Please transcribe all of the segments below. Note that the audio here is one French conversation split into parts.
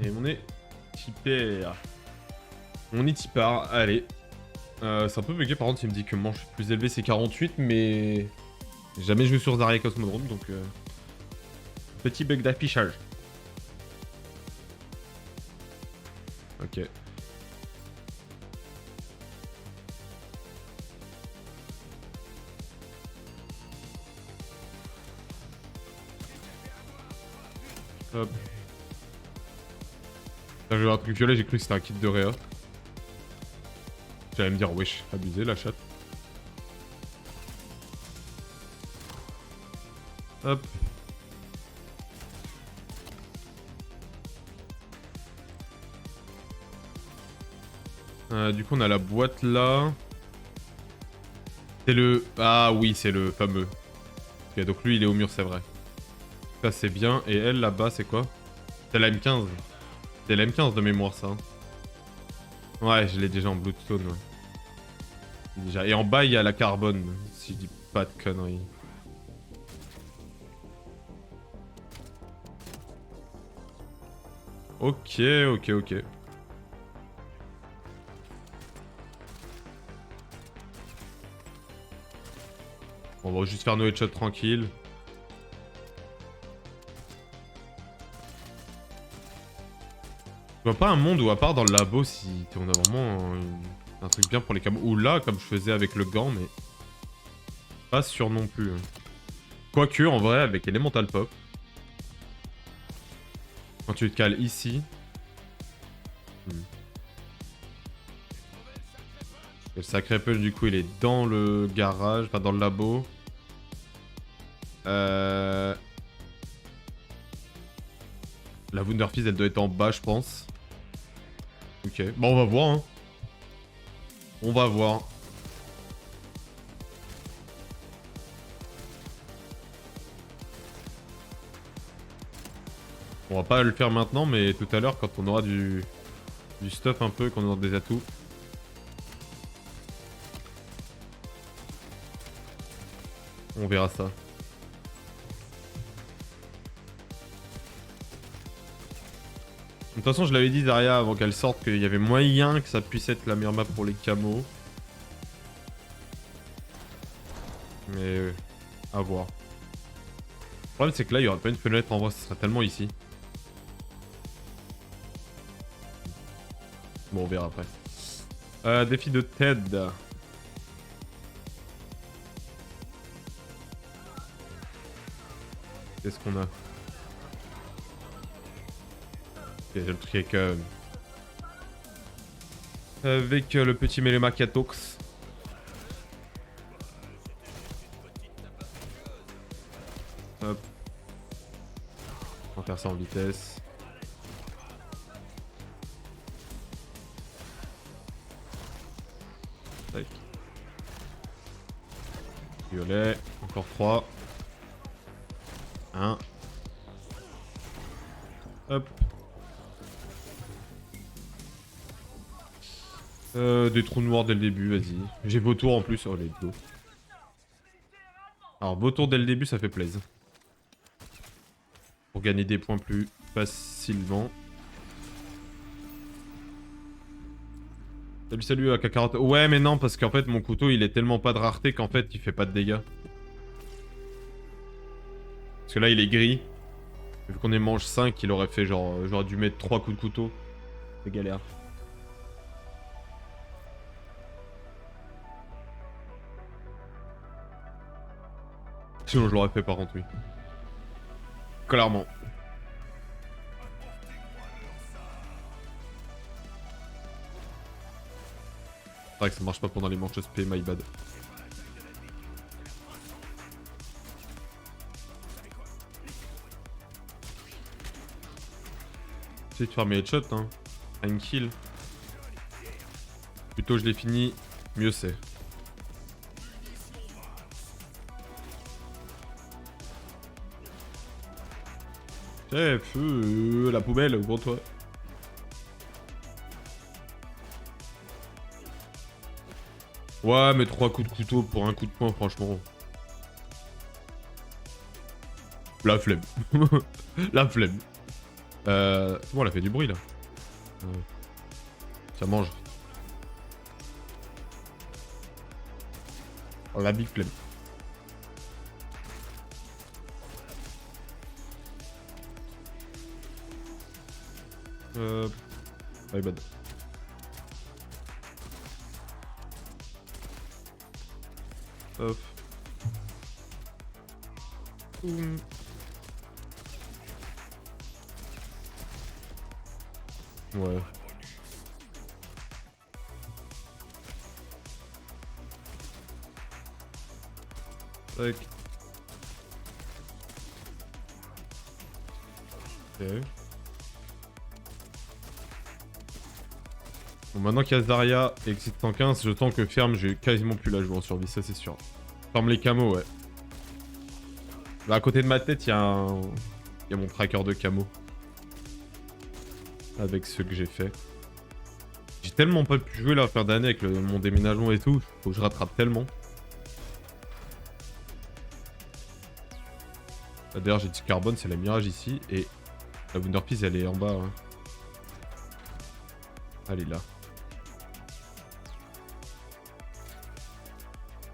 Et on est typé. On est typard, allez. C'est un peu bugué par contre, il me dit que manche plus élevé c'est 48, mais... J'ai jamais joué sur Zarya Cosmodrome, donc... Petit bug d'affichage. Ok. Hop. Là, j'ai vu un truc violet, j'ai cru que c'était un kit de Réa. J'allais me dire, wesh, abusé la chatte. Hop. Du coup, on a la boîte là. C'est le... Ah oui, c'est le fameux. Ok, donc lui, il est au mur, c'est vrai. Ça, c'est bien. Et elle, là-bas, c'est quoi? C'est la M15. C'est la M15 de mémoire, ça. Ouais, je l'ai déjà en Bloodstone, ouais. Déjà. Et en bas, il y a la carbone, si je dis pas de conneries. Ok, ok, ok. On va juste faire nos headshots tranquilles. Je vois pas un monde où, à part dans le labo, si on a vraiment un truc bien pour les camos. Ou là, comme je faisais avec le gant, mais... Pas sûr non plus. Quoique, en vrai, avec Elemental Pop... Quand tu te cales ici... Le sacré punch, du coup, il est dans le garage, enfin dans le labo. La Wunderfizz, elle doit être en bas, je pense. Ok. Bon, on va voir, hein. On va voir. On va pas le faire maintenant, mais tout à l'heure, quand on aura du stuff un peu, qu'on aura des atouts. On verra ça. De toute façon, je l'avais dit Zarya avant qu'elle sorte qu'il y avait moyen que ça puisse être la meilleure map pour les camos. Mais à voir. Le problème, c'est que là, il y aura pas une fenêtre en vrai, ce sera tellement ici. Bon, on verra après. Défi de Ted. Qu'est-ce qu'on a? Ok, le truc avec le petit Melema Catox. Hop. On va faire ça en vitesse. Tac. Violet. Encore 3. 1. Hop. Des trous noirs dès le début, vas-y. J'ai beau tour en plus. Oh, let's go. Alors, beau tour dès le début, ça fait plaisir. Pour gagner des points plus facilement. Salut, salut, AK-40. Ouais, mais non, parce qu'en fait, mon couteau, il est tellement pas de rareté qu'en fait, il fait pas de dégâts. Parce que là, il est gris. Vu qu'on est manche 5, il aurait fait genre... J'aurais dû mettre 3 coups de couteau. C'est galère. Sinon, je l'aurais fait par contre, oui. Clairement. C'est vrai que ça marche pas pendant les manches SP, my bad. J'essaie de faire mes headshots, hein. Un kill. Plus tôt je les finis, mieux c'est. Chef, la poubelle, ouvre-toi. Ouais, mais 3 coups de couteau pour un coup de poing, franchement. La flemme. La flemme. C'est bon, elle a fait du bruit là. Ça mange. Oh, la big flemme. My bad. Hop. Ouais. Tac. Ok. Bon, maintenant qu'il y a Zarya et Exit 115, je tente que ferme, j'ai quasiment plus la jouer en survie, ça c'est sûr. Ferme les camos, ouais. Là, à côté de ma tête, il y a mon tracker de camo. Avec ce que j'ai fait. J'ai tellement pas pu jouer la fin d'année avec mon déménagement et tout, faut que je rattrape tellement. D'ailleurs, j'ai dit carbone, c'est la mirage ici, et la Wonder Piece, elle est en bas. Hein. Elle est là.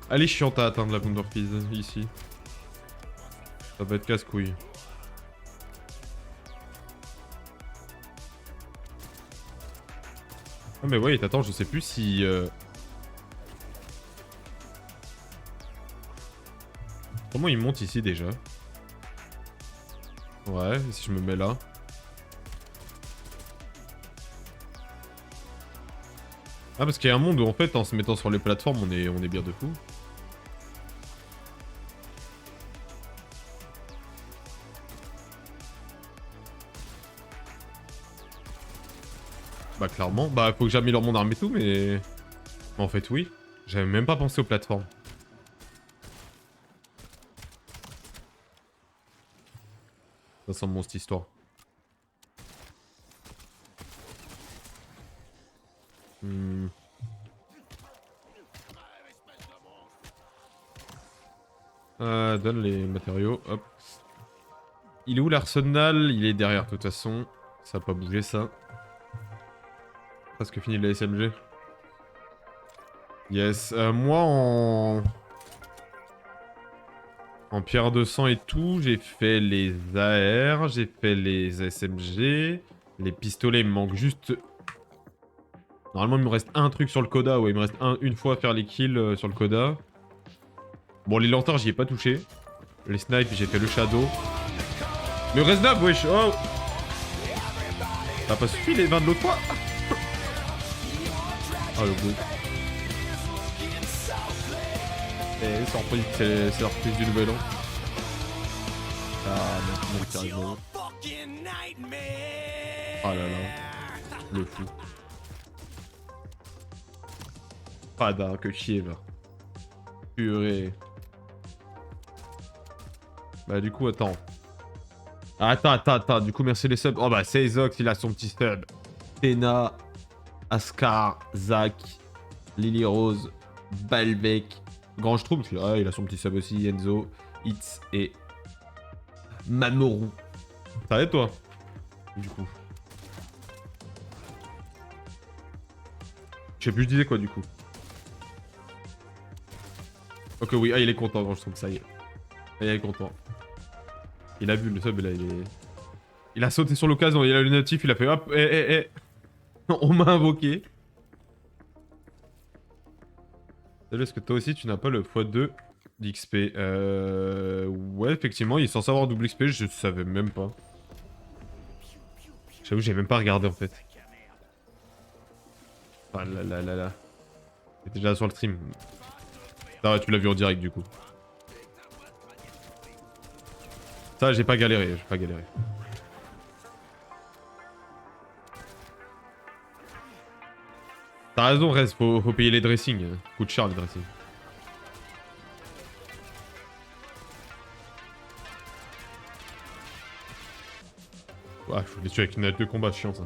Elle est chiante à atteindre la Wonder Piece, ici. Ça va être casse-couille. Ah mais ouais, attends, je sais plus si... Comment il monte ici déjà? Ouais, si je me mets là. Ah parce qu'il y a un monde où en fait en se mettant sur les plateformes on est bien de fou. Bah clairement, bah faut que j'améliore mon arme et tout mais... En fait oui, j'avais même pas pensé aux plateformes. Ça sent mon cette histoire. Donne les matériaux, hop. Il est où l'arsenal? Il est derrière de toute façon. Ça va pas bouger ça. Presque fini la SMG. Yes, moi en pierre de sang et tout, j'ai fait les AR, j'ai fait les SMG, les pistolets, il me manque juste... Normalement il me reste un truc sur le coda, ouais, il me reste une fois à faire les kills sur le coda. Bon, les lanternes j'y ai pas touché. Les snipes j'ai fait le shadow. Le Reznab, wesh, oh. Ça a pas suffi les 20 de l'autre fois. Ah le beau. Et c'est la reprise du nouvel an. Ah non, qui arrive. Ah là là. Le fou. Pas d'un que chier va. Purée. Bah du coup attends. Attends, du coup merci les subs. Oh bah c'est Ezox, il a son petit sub. Tena, Ascar, Zach, Lily Rose, Balbec, Grand Schtroumpf, il a son petit sub aussi, Enzo, Hitz et Mamoru. Ça va et toi? Du coup. Je sais plus je disais quoi du coup. Ok oui, ah il est content Grand Schtroumpf, ça y est. Il est content. Il a vu le sub là, il est... Il a sauté sur l'occasion, il a le natif, il a fait hop, on m'a invoqué. Salut, est-ce que toi aussi tu n'as pas le x2 d'XP? Ouais, effectivement, il est censé avoir double XP, je savais même pas. J'avoue, j'ai même pas regardé en fait. Ah là là là là. T'es déjà sur le stream. Ah ouais, tu l'as vu en direct du coup. Ça, j'ai pas galéré, T'as raison, Rez, faut payer les dressings. Coûte cher les dressings. Ouais, faut les tuer avec une aile de combat, chiant ça.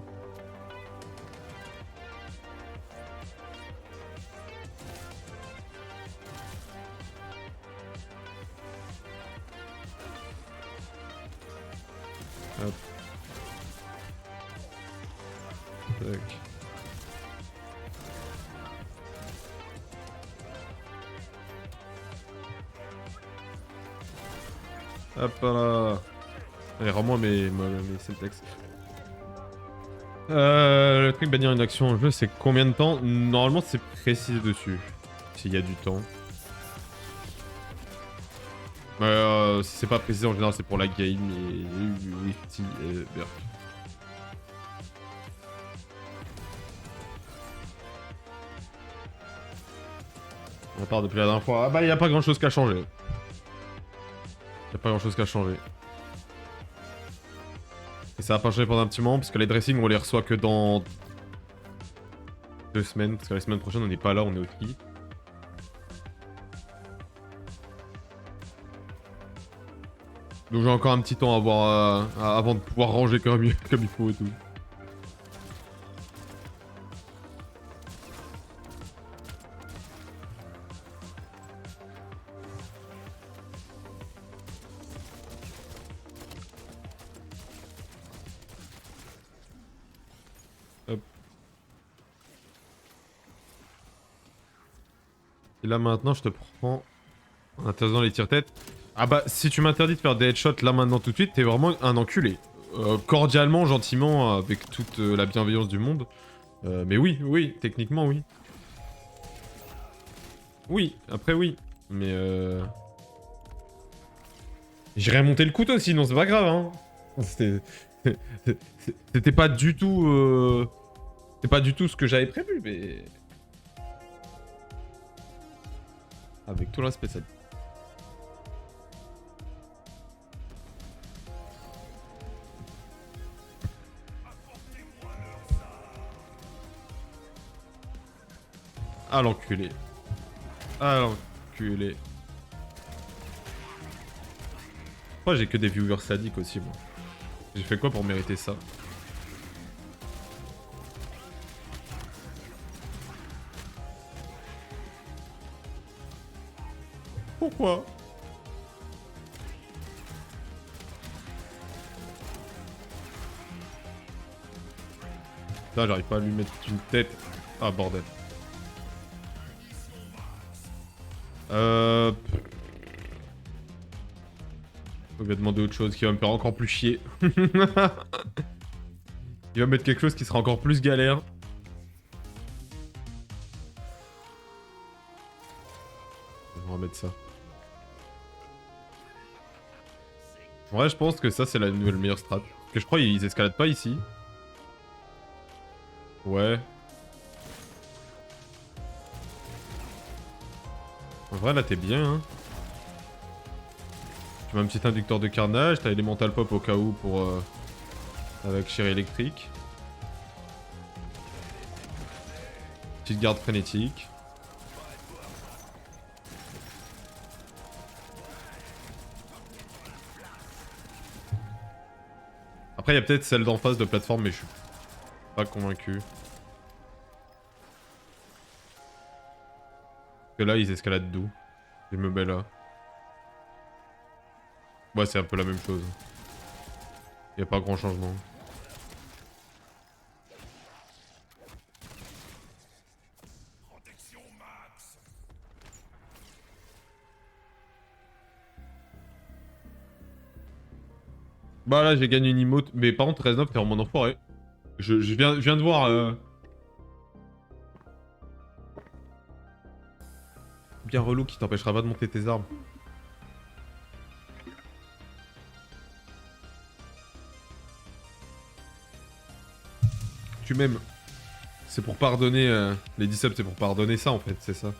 Hop. Tac. Hop là. Allez, rends-moi mes syntaxes. Le truc bannir une action en jeu, c'est combien de temps? Normalement, c'est précisé dessus. S'il y a du temps. Si c'est pas précisé, en général, c'est pour la game et Wifty et Berk. On part depuis la dernière fois. Ah bah, y a pas grand chose qu'à changer. Y a pas grand chose qu'à changer. Et ça va pas changer pendant un petit moment, parce que les dressings, on les reçoit que dans 2 semaines. Parce que la semaine prochaine, on n'est pas là, on est au ski. Donc j'ai encore un petit temps à avoir, avant de pouvoir ranger comme il faut et tout. Hop. Et là maintenant, je te prends en interdisant les tire-têtes. Ah bah, si tu m'interdis de faire des headshots là maintenant tout de suite, t'es vraiment un enculé. Cordialement, gentiment, avec toute la bienveillance du monde. Mais oui, oui, techniquement oui. Oui, après oui. Mais j'irais monter le couteau sinon, c'est pas grave, hein. C'était pas du tout... C'était pas du tout ce que j'avais prévu, mais... Avec tout l'aspect, ça... Ah l'enculé. Ah l'enculé. Pourquoi j'ai que des viewers sadiques aussi, moi? J'ai fait quoi pour mériter ça? Pourquoi? Là, j'arrive pas à lui mettre une tête. Ah, bordel. Faut lui demander autre chose qui va me faire encore plus chier. Il va mettre quelque chose qui sera encore plus galère. On va mettre ça. En vrai, je pense que ça, c'est la nouvelle meilleure strat. Parce que je crois qu'ils escaladent pas ici. Ouais. En vrai, là, t'es bien, hein. Tu mets un petit inducteur de carnage, t'as Elemental Pop au cas où pour... avec Chéri électrique. Petite garde frénétique. Après, il y a peut-être celle d'en face de plateforme, mais je suis pas convaincu. Parce que là, ils escaladent d'où? Je me mets là. Ouais, c'est un peu la même chose. Y a pas grand changement. Bah là, j'ai gagné une emote. Mais par contre, Reznov, t'es en mon enfoiré. Je viens de voir... Bien relou qui t'empêchera pas de monter tes armes. Tu m'aimes. C'est pour pardonner... Les 10 subs, c'est pour pardonner ça, en fait, c'est ça.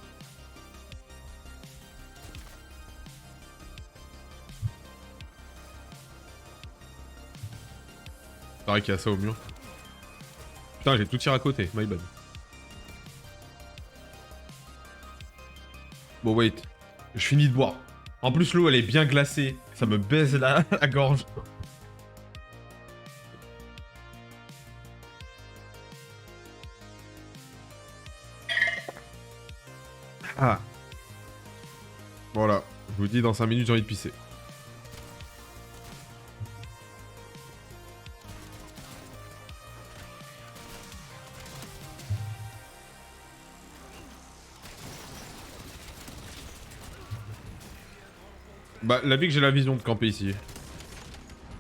Pareil qu'il y a ça au mur. Putain, j'ai tout tiré à côté, my bad. Bon, wait. Je finis de boire. En plus, l'eau, elle est bien glacée. Ça me baise la gorge. Ah. Voilà. Je vous dis, dans 5 minutes, j'ai envie de pisser. Bah, la vie que j'ai la vision de camper ici.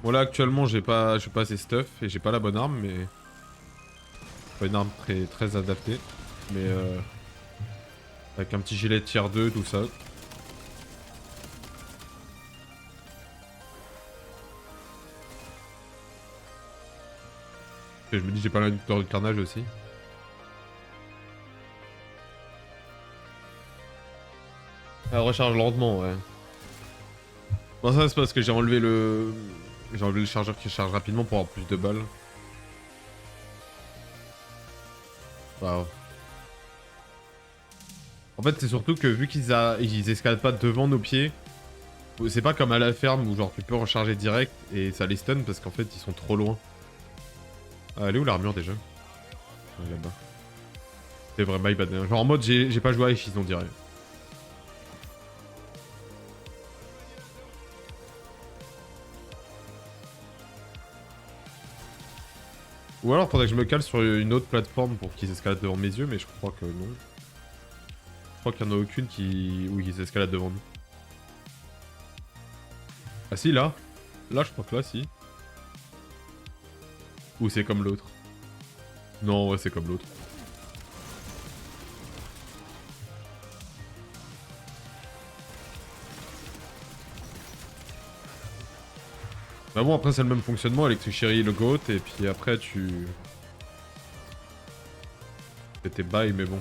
Bon, là, actuellement, j'ai pas assez stuff et j'ai pas la bonne arme, mais... Pas une arme très adaptée. Mais avec un petit gilet tier 2, tout ça. Et je me dis, j'ai pas l'inducteur de carnage aussi. Elle recharge lentement, ouais. Bon, ça, c'est parce que j'ai enlevé le... J'ai enlevé le chargeur qui charge rapidement pour avoir plus de balles. Waouh. En fait, c'est surtout que vu ils escaladent pas devant nos pieds, c'est pas comme à la ferme où genre tu peux recharger direct et ça les stun parce qu'en fait ils sont trop loin. Ah, elle est où l'armure déjà? Là-bas. C'est vrai, my bad. Genre en mode j'ai pas joué à Ishis, on dirait. Ou alors faudrait que je me cale sur une autre plateforme pour qu'ils escaladent devant mes yeux, mais je crois que non. Je crois qu'il y en a aucune où ils escaladent devant nous. Ah si, là. Là, je crois que là, si. Ou c'est comme l'autre. Non, ouais, c'est comme l'autre. Bah bon, après c'est le même fonctionnement avec Chéri le GOAT, et puis après tu... C'était bye, mais bon.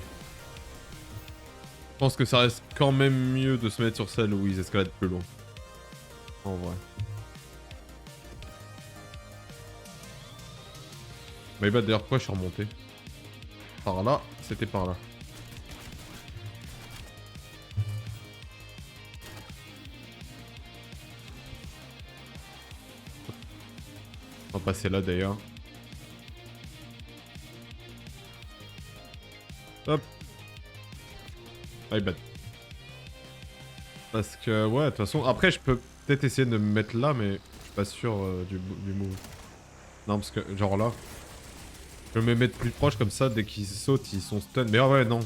Je pense que ça reste quand même mieux de se mettre sur celle où ils escaladent plus loin. En vrai. Mais bah d'ailleurs, pourquoi je suis remonté? Par là, c'était par là. On va passer là d'ailleurs. Hop. My bad. Parce que, ouais, de toute façon, après je peux peut-être essayer de me mettre là, mais je suis pas sûr du move. Non, parce que, genre là, je peux me mettre plus proche comme ça, dès qu'ils sautent, ils sont stun. Mais ah ouais, non.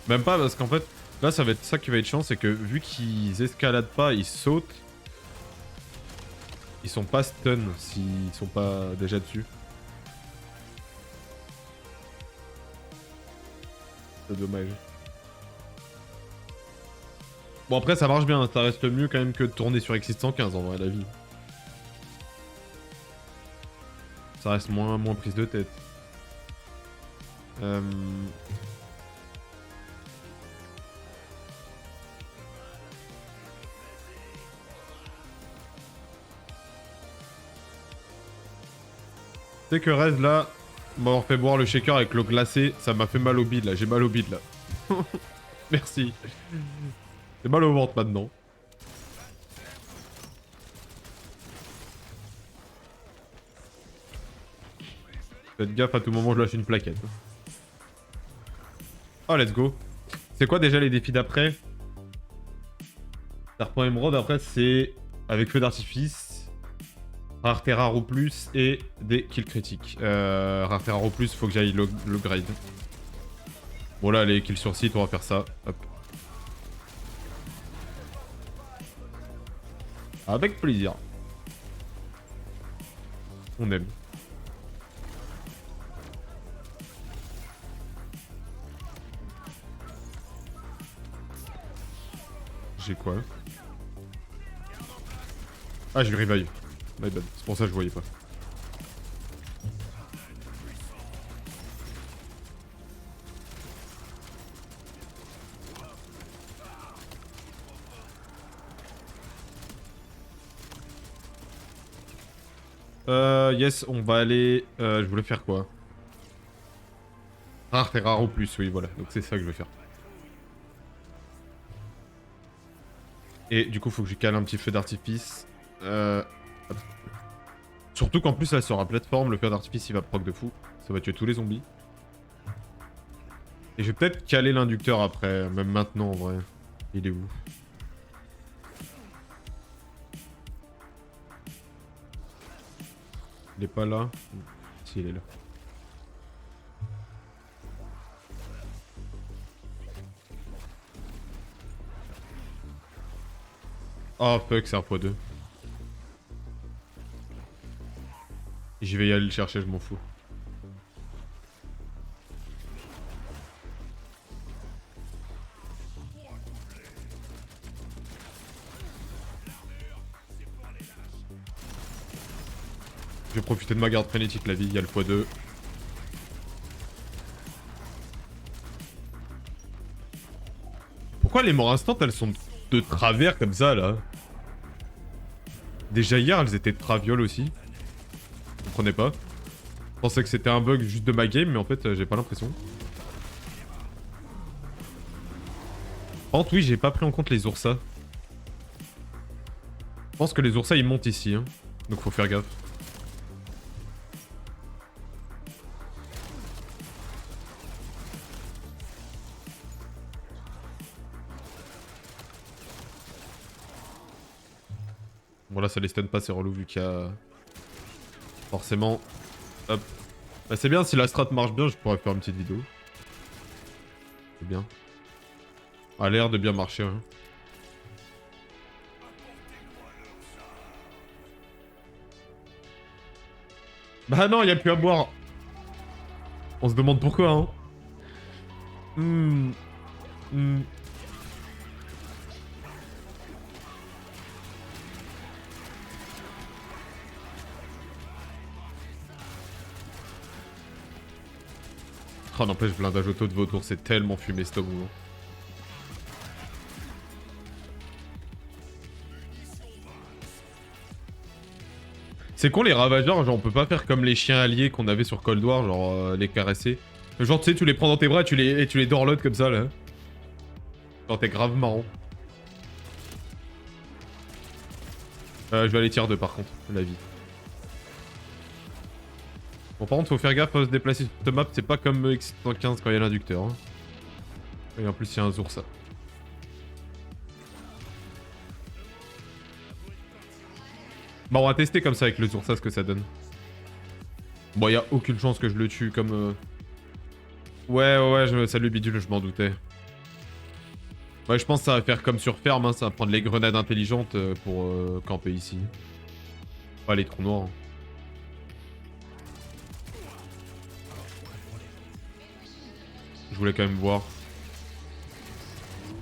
Même pas, parce qu'en fait, là, ça va être ça qui va être chiant, c'est que vu qu'ils escaladent pas, ils sautent. Ils sont pas stun s'ils sont pas déjà dessus. C'est dommage. Bon après ça marche bien, ça reste mieux quand même que de tourner sur Exit 115 en vrai la vie. Ça reste moins prise de tête. Tu sais que Rez là, m'avoir fait boire le shaker avec l'eau glacée, ça m'a fait mal au bide là, j'ai mal au bide là. Merci. J'ai mal au ventre maintenant. Faites gaffe, à tout moment je lâche une plaquette. Oh let's go. C'est quoi déjà les défis d'après? Serpent émeraude après c'est avec feu d'artifice, rareté rare ou plus et des kills critiques. Rareté rare ou plus, faut que j'aille le grade. Bon là les kills sur site, on va faire ça. Hop. Avec plaisir. On aime. J'ai quoi? Ah, j'ai le revive. My bad. C'est pour ça que je voyais pas. Yes, on va aller... je voulais faire quoi? Rare et rare au plus, oui, voilà. Donc c'est ça que je vais faire. Et du coup, faut que je cale un petit feu d'artifice. Surtout qu'en plus, là, sur la plateforme, le feu d'artifice, il va proc de fou. Ça va tuer tous les zombies. Et je vais peut-être caler l'inducteur après, même maintenant, en vrai. Il est où? Il est pas là? Si, il est là. Oh fuck, c'est un x2. Je vais y aller le chercher, je m'en fous. Je vais profiter de ma garde frénétique, la vie, il y a le x2. Pourquoi les morts instantes, elles sont de travers comme ça, là? Déjà hier, elles étaient de traviole aussi. Je comprenais pas. Je pensais que c'était un bug juste de ma game, mais en fait, j'ai pas l'impression. Par contre, oui, j'ai pas pris en compte les oursas. Je pense que les oursas, ils montent ici, hein. Donc faut faire gaffe. Bon là ça les stun pas, c'est relou vu qu'il y a... Forcément... Hop. Bah c'est bien, si la strat marche bien, je pourrais faire une petite vidéo. C'est bien. A l'air de bien marcher, hein. Bah non, il y a plus à boire. On se demande pourquoi, hein. Oh n'empêche, blindage auto de vautour, c'est tellement fumé ce moment. C'est con les ravageurs, genre on peut pas faire comme les chiens alliés qu'on avait sur Cold War, genre les caresser. Genre tu sais, tu les prends dans tes bras et tu les dorlotes comme ça là. Genre t'es grave marrant. Je vais aller tier 2 par contre, la vie. Bon par contre faut faire gaffe à se déplacer sur cette map, c'est pas comme X115 quand il y a l'inducteur. Hein. Et en plus il y a un Zoursa. Bah on va tester comme ça avec le Zoursa ce que ça donne. Bon y a aucune chance que je le tue comme... Ouais, salut Bidule, je m'en doutais. Ouais je pense que ça va faire comme sur ferme, hein, ça va prendre les grenades intelligentes pour camper ici. Pas les trous noirs. Hein. Je voulais quand même voir.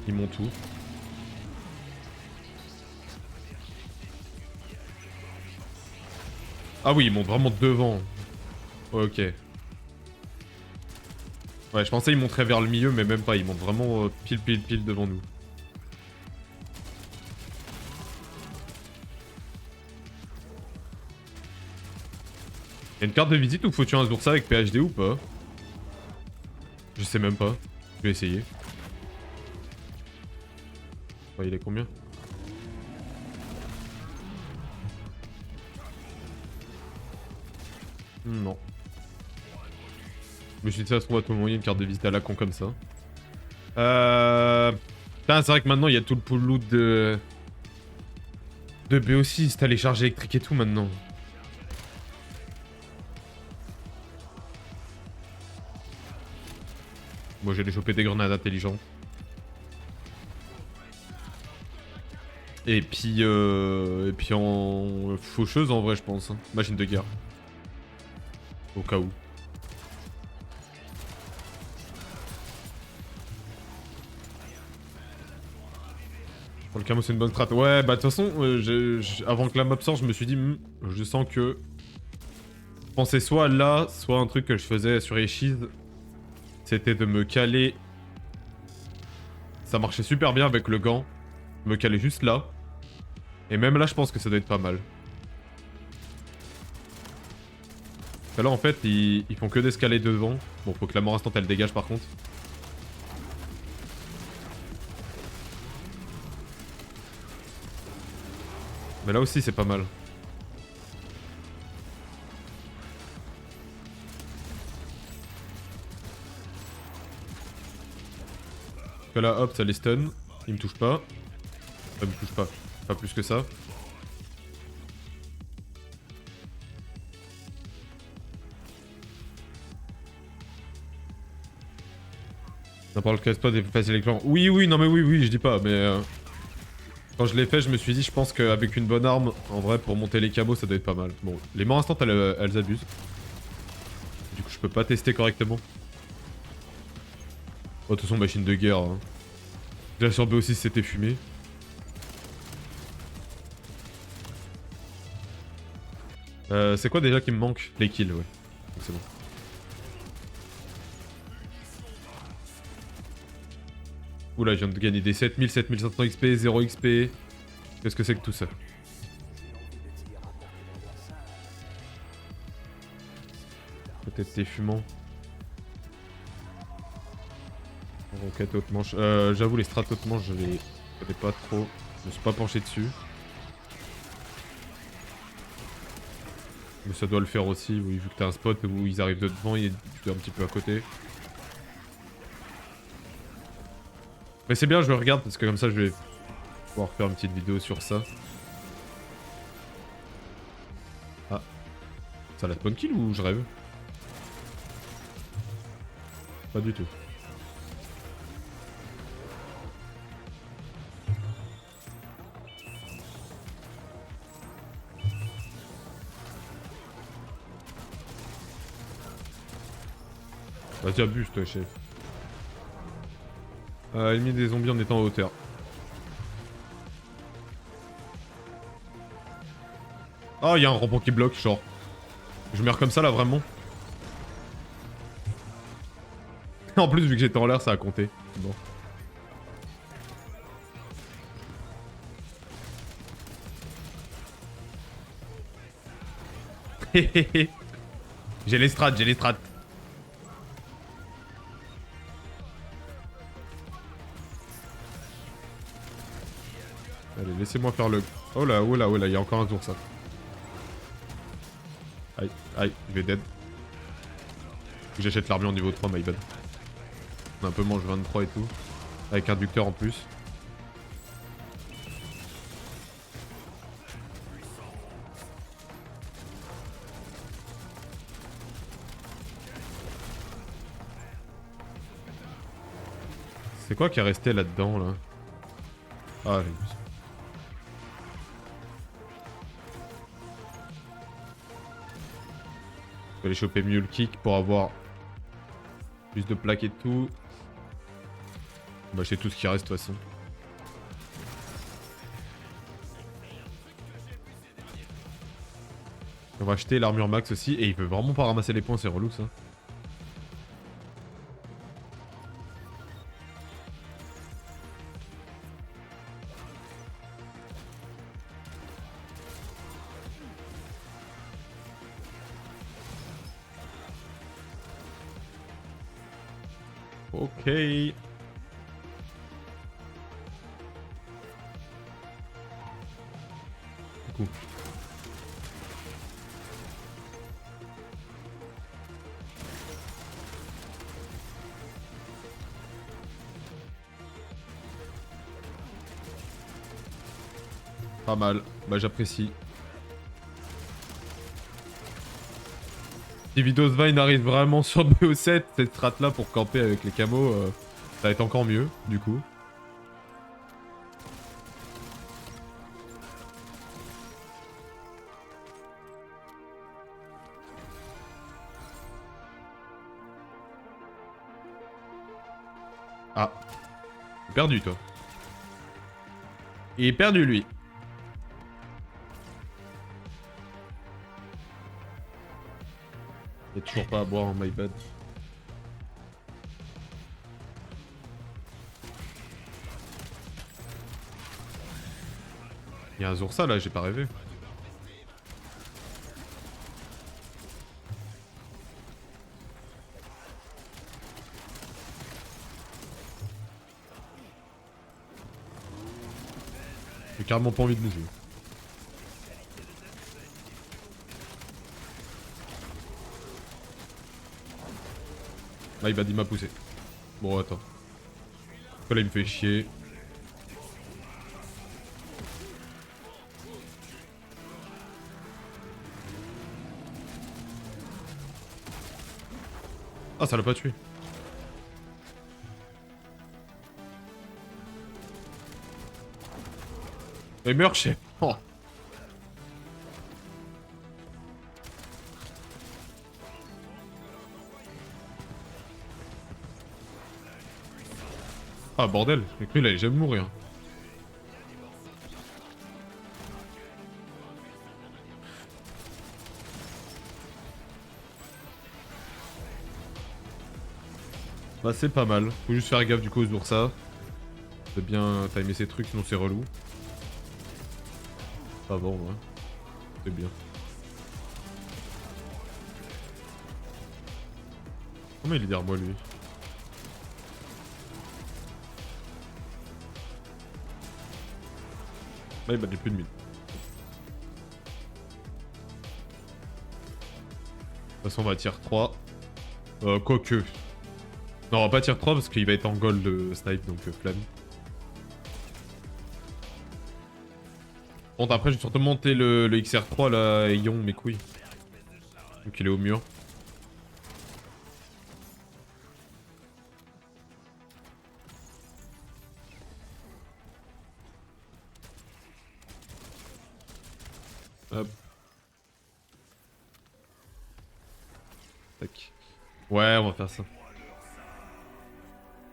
Ils m'ont tout. Ah oui, ils montent vraiment devant. Ok. Ouais, je pensais qu'ils monteraient vers le milieu, mais même pas. Ils montent vraiment pile devant nous. Y'a une carte de visite ou faut tuer un Zoursa avec PhD ou pas? Je sais même pas. Je vais essayer. Ouais, il est combien? Non. Je me suis dit ça se trouve à tout moment, il y a une carte de visite à la con comme ça. Putain, c'est vrai que maintenant il y a tout le pool loot de BO6, t'as les charges électriques et tout maintenant. Moi j'allais choper des grenades intelligentes. Et puis en faucheuse en vrai je pense. Hein. Machine de guerre. Au cas où. Pour le camo c'est une bonne strat. Ouais bah de toute façon avant que la map sorte je me suis dit je sens que... Je pensais soit là, soit un truc que je faisais sur Eshiz. C'était de me caler... Ça marchait super bien avec le gant. Me caler juste là. Et même là je pense que ça doit être pas mal. Parce que là en fait ils font que d'escaler devant. Bon faut que la mort instante elle dégage par contre. Mais là aussi c'est pas mal. Parce que là hop ça les stun. Il me touche pas. Ça me touche pas. Pas plus que ça. On parle casse pas des faciles éclats. Oui, non mais oui, je dis pas, mais... Quand je l'ai fait, je me suis dit, je pense qu'avec une bonne arme, en vrai, pour monter les camos, ça doit être pas mal. Bon, les morts instantes, elles abusent. Du coup, je peux pas tester correctement. Oh, de toute façon, machine de guerre. Hein. Déjà sur BO6, c'était fumé. C'est quoi déjà qui me manque? Les kills, ouais. C'est bon. Oula, je viens de gagner des 7000, 7500 XP, 0 XP. Qu'est-ce que c'est que tout ça? Peut-être t'es fumant. Roquette haute manche. J'avoue, les strats haute manche, je les connais pas trop. Je me suis pas penché dessus. Mais ça doit le faire aussi, oui, vu que t'as un spot où ils arrivent de devant et un petit peu à côté. Mais c'est bien, je le regarde parce que comme ça je vais pouvoir faire une petite vidéo sur ça. Ah. Ça la spawn kill ou je rêve? Pas du tout. Vas-y, abuse toi, chef. Éliminer des zombies en étant en hauteur. Ah, il y a un rond qui bloque, genre. Je meurs comme ça là, vraiment. En plus, vu que j'étais en l'air, ça a compté. Bon. J'ai les strats, j'ai les strats. Allez, laissez-moi faire le... Oh là, oh là, oh là, il y a encore un tour ça. Aïe, aïe, je vais dead. Faut que j'achète l'armure en niveau 3, my bad. On a un peu mange 23 et tout. Avec inducteur en plus. C'est quoi qui est resté là-dedans, là? Ah, j'ai vu ça. Je vais aller choper mieux le kick pour avoir plus de plaques et tout. Bah, c'est tout ce qui reste de toute façon. On va acheter l'armure max aussi. Et il veut vraiment pas ramasser les points, c'est relou ça. Ok. Coucou. Pas mal. Bah j'apprécie. Si Vidos Vine arrive vraiment sur BO7, cette strat là pour camper avec les camos, ça va être encore mieux du coup. Ah. Perdu toi. Il est perdu lui. Il y a toujours pas à boire en my bad. Il y a un Zoursa là, j'ai pas rêvé. J'ai carrément pas envie de bouger. Ah, il m'a poussé. Bon, attends. Là, il me fait chier. Ah, ça l'a pas tué. Mais meurs, chef. Oh. Ah bordel, j'ai cru il allait jamais mourir. Bah c'est pas mal. Faut juste faire gaffe du coup aux oursas. C'est bien timer ces trucs, sinon c'est relou. Ça va, ouais. C'est bien. Comment il est derrière moi lui? Là il bat des plus de mid. De toute façon on va tier 3. Quoique. Non on va pas tier 3 parce qu'il va être en gold snipe donc flamme. Bon après je vais surtout monter le XR3 là, Aeon, mes couilles. Donc il est au mur. Hop. Tac. Ouais, on va faire ça.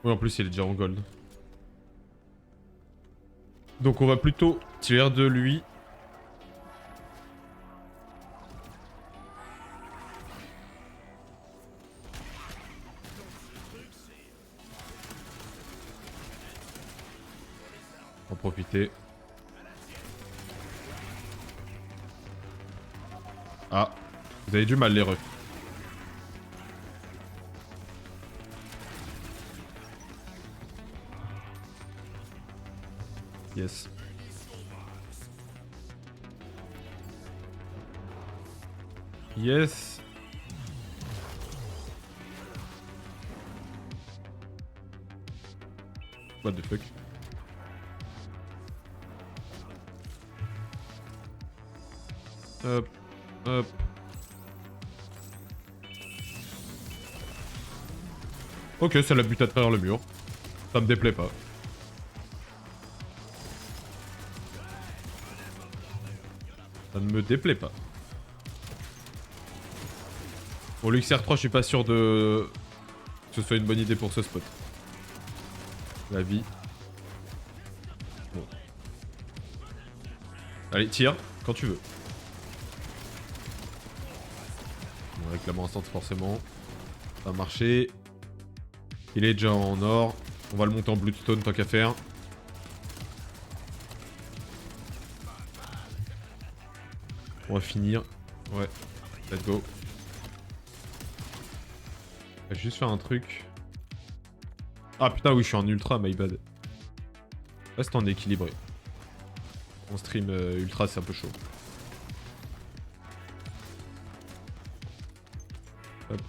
Oui, en plus, il est déjà en gold. Donc, on va plutôt tirer de lui. En profiter. Ah, vous avez du mal, les refs. Yes. Yes. What the fuck? Hop. Hop. Ok, ça l'a buté à travers le mur. Ça me déplaît pas. Ça ne me déplaît pas. Bon, le XR3, je suis pas sûr de... que ce soit une bonne idée pour ce spot. La vie. Bon. Allez, tire, quand tu veux. Bon, avec la main instant, forcément. Ça va marcher. Il est déjà en or. On va le monter en Bloodstone tant qu'à faire. On va finir. Ouais. Let's go. Je vais juste faire un truc. Ah putain, oui, je suis en ultra, my bad. Reste en équilibré. En stream ultra, c'est un peu chaud. Hop.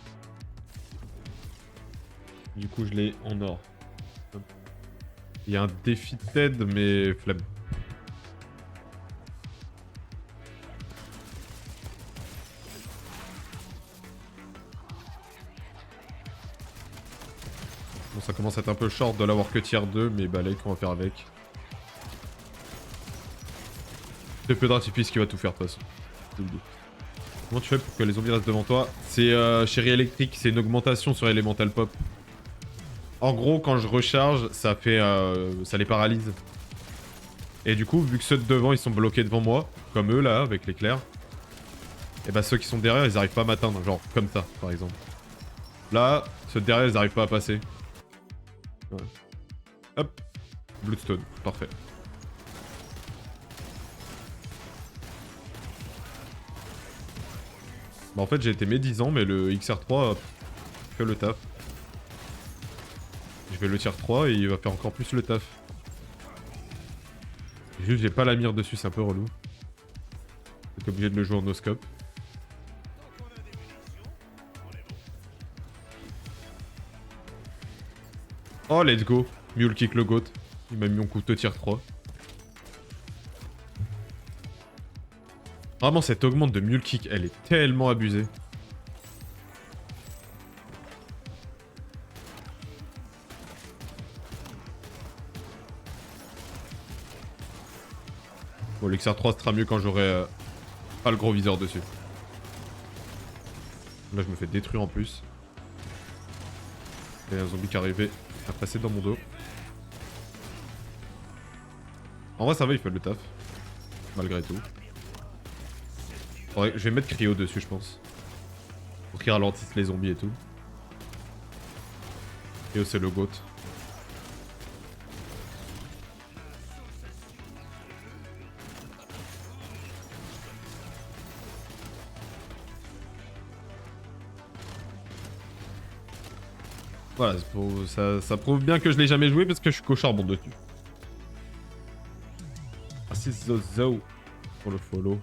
Du coup, je l'ai en or. Hop. Il y a un défi de TED, mais flemme. Bon, ça commence à être un peu short de l'avoir que tier 2, mais bah là, on va faire avec. C'est peu d'artifice qui va tout faire, de toute façon. Comment tu fais pour que les zombies restent devant toi? C'est chérie électrique, c'est une augmentation sur Elemental Pop. En gros, quand je recharge, ça fait, ça les paralyse. Et du coup, vu que ceux de devant, ils sont bloqués devant moi, comme eux là, avec l'éclair, et bah ceux qui sont derrière, ils arrivent pas à m'atteindre, genre comme ça, par exemple. Là, ceux de derrière, ils arrivent pas à passer. Ouais. Hop, Bloodstone, parfait. Bah en fait, j'ai été médisant, mais le XR3 fait le taf. Je vais le tier 3 et il va faire encore plus le taf. Juste, j'ai pas la mire dessus, c'est un peu relou. J'étais obligé de le jouer en no-scope. Oh, let's go. Mule kick le goat. Il m'a mis mon couteau tier 3. Vraiment, cette augmente de mule kick, elle est tellement abusée. Bon, l'XR 3 sera mieux quand j'aurai pas le gros viseur dessus. Là, je me fais détruire en plus. Il y a un zombie qui arrivait à passer dans mon dos. En vrai, ça va, il fait le taf. Malgré tout. Je vais mettre cryo dessus, je pense. Pour qu'il ralentisse les zombies et tout. Cryo, c'est le GOAT. Voilà, ça prouve bien que je l'ai jamais joué parce que je suis qu'au charbon dessus. Ah, c'est Zozo pour le follow.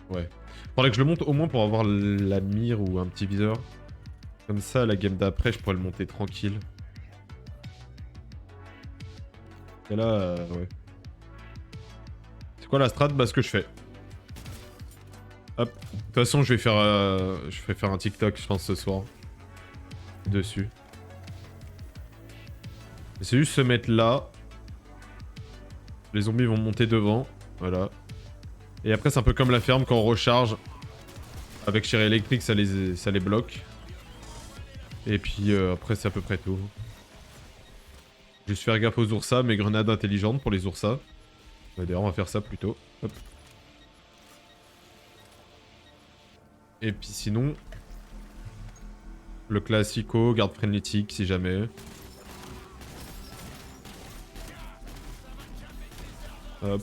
Ouais. Faudrait que je le monte au moins pour avoir la mire ou un petit viseur. Comme ça, la game d'après, je pourrais le monter tranquille. Et là, ouais. C'est quoi la strat? Bah, ce que je fais. Hop. De toute façon, je vais faire un TikTok, je pense, ce soir. Dessus. C'est juste se mettre là. Les zombies vont monter devant. Voilà. Et après, c'est un peu comme la ferme quand on recharge. Avec chair électrique, ça les bloque. Et puis après, c'est à peu près tout. Juste faire gaffe aux oursas, mes grenades intelligentes pour les oursas. D'ailleurs, on va faire ça plutôt. Hop. Et puis sinon, le classico, garde frénétique si jamais. Hop.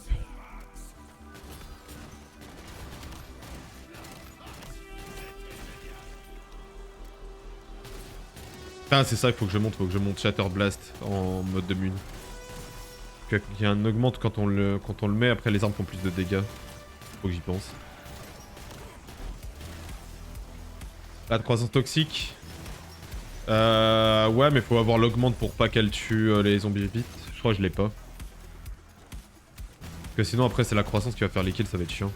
Ah, c'est ça qu'il faut que je monte, Shatter Blast en mode de mune. Il y a un augmente quand on le met, après les armes font plus de dégâts. Faut que j'y pense. La croissance toxique. Ouais, mais faut avoir l'augmente pour pas qu'elle tue les zombies vite. Je crois que je l'ai pas. Parce que sinon après c'est la croissance qui va faire les kills, ça va être chiant.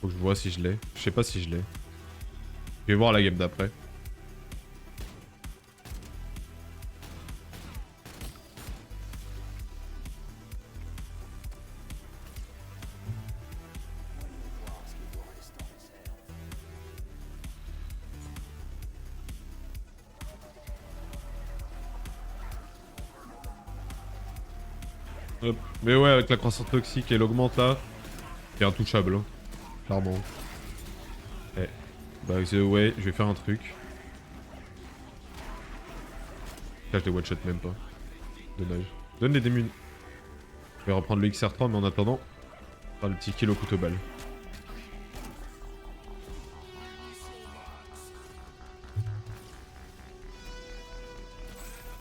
Faut que je vois si je l'ai. Je sais pas si je l'ai. Je vais voir la game d'après. Hop. Mais ouais, avec la croissance toxique et l'augmente là, c'est intouchable, hein. Clairement. Eh. Bah ouais, je vais faire un truc. Là, je les one-shot même pas. Dommage. Donne les démunes. Je vais reprendre le XR3, mais en attendant, faire le petit kill au couteau-balle.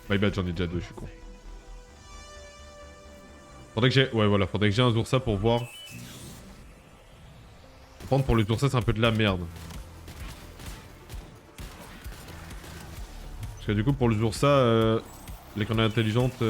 My bad, j'en ai déjà deux, je suis con. Faudrait que j'ai... Ouais, voilà, faudrait que j'ai un Oursa pour voir. Par contre, pour les Oursa, c'est un peu de la merde. Parce que du coup, pour les Oursa, les grenades intelligentes...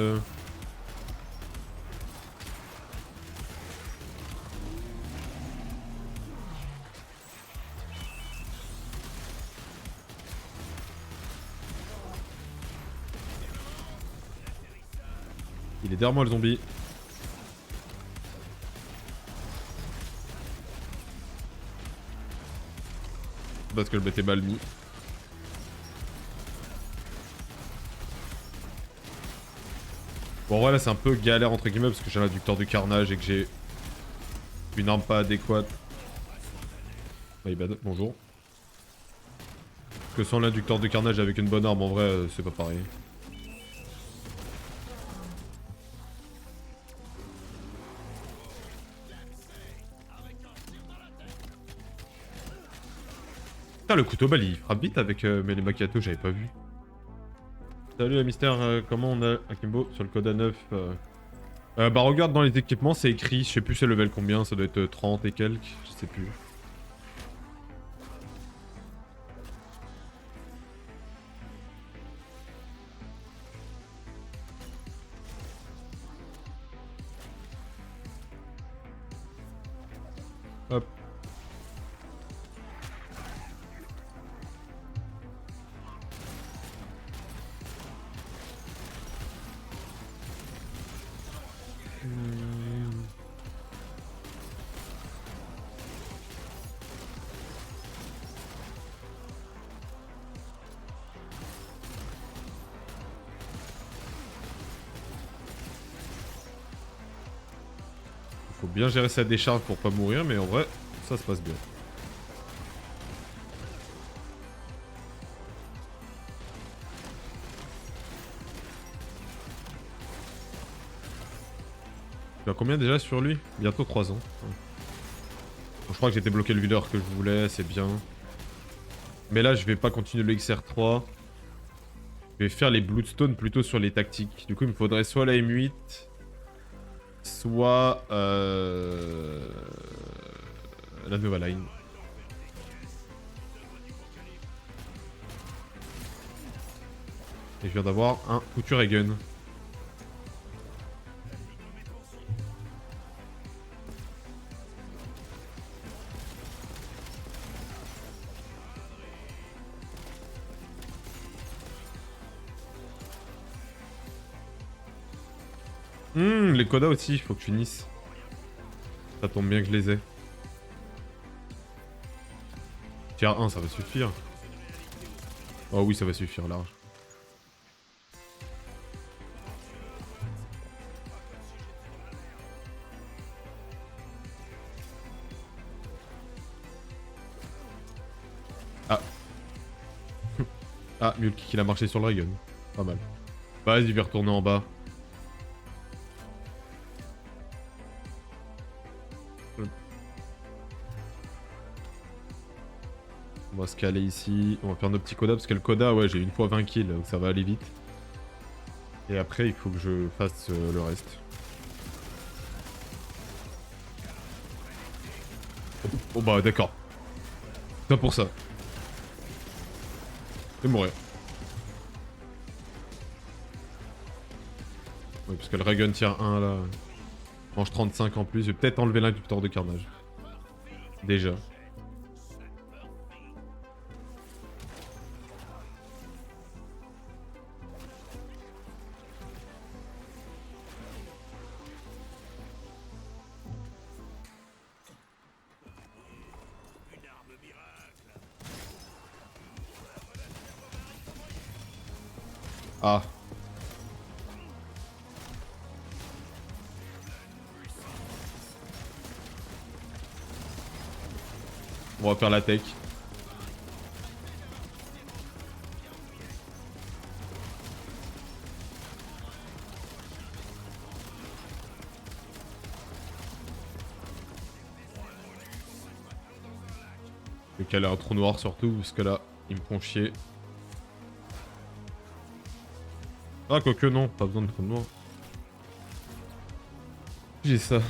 Il est derrière moi, le zombie. Parce que le bête est mal mis. Bon, ouais, là, c'est un peu galère, entre guillemets, parce que j'ai un inducteur de carnage et que j'ai une arme pas adéquate. My bad, bonjour. Parce que sans l'inducteur de carnage avec une bonne arme, en vrai, c'est pas pareil. Putain, le couteau balle, il frappe vite avec les macchiato, j'avais pas vu. Salut, Mister, comment on a Akimbo sur le code A9 bah regarde dans les équipements, c'est écrit, je sais plus c'est level combien, ça doit être 30 et quelques, je sais plus. Hop. Faut bien gérer sa décharge pour pas mourir, mais en vrai, ça se passe bien. Tu as combien déjà sur lui? Bientôt 3 ans. Ouais. Bon, je crois que j'ai débloqué le videur que je voulais, c'est bien. Mais là, je vais pas continuer le XR3. Je vais faire les Bloodstone plutôt sur les tactiques. Du coup, il me faudrait soit la M8, soit la Nova Line. Et je viens d'avoir un Couture et Gun. Les Koda aussi, il faut que tu finisses. Ça tombe bien que je les ai. Tier 1, ça va suffire. Oh oui, ça va suffire large. Ah. Ah, Mulk qui a marché sur le Dragon. Pas mal. Vas-y, il va retourner en bas. On va se caler ici. On va faire nos petits Koda parce que le Koda, ouais, j'ai une fois 20 kills, donc ça va aller vite. Et après, il faut que je fasse le reste. Oh bah d'accord. Ça pour ça. Je vais mourir. Oui, parce que le Dragon tier 1 là mange 35 en plus. Je vais peut-être enlever l'inducteur de carnage. Déjà. Ah. On va faire la tech. Je vais caler un trou noir surtout, parce que là, ils me font chier. Ah, quoique non, pas besoin de trou noir. J'ai ça.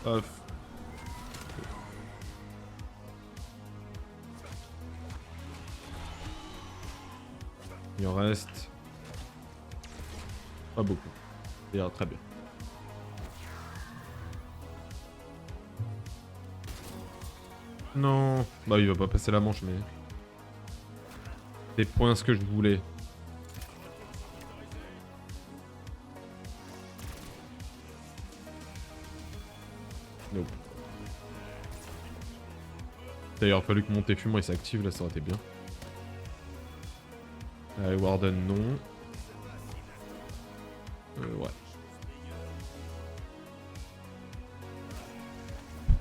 Hop. Il en reste pas beaucoup. Ça ira très bien. Non. Bah il va pas passer la manche, mais... Des points ce que je voulais. Nope. D'ailleurs, il a fallu que mon Téfumon il s'active, là ça aurait été bien. Allez, Warden non. Ouais.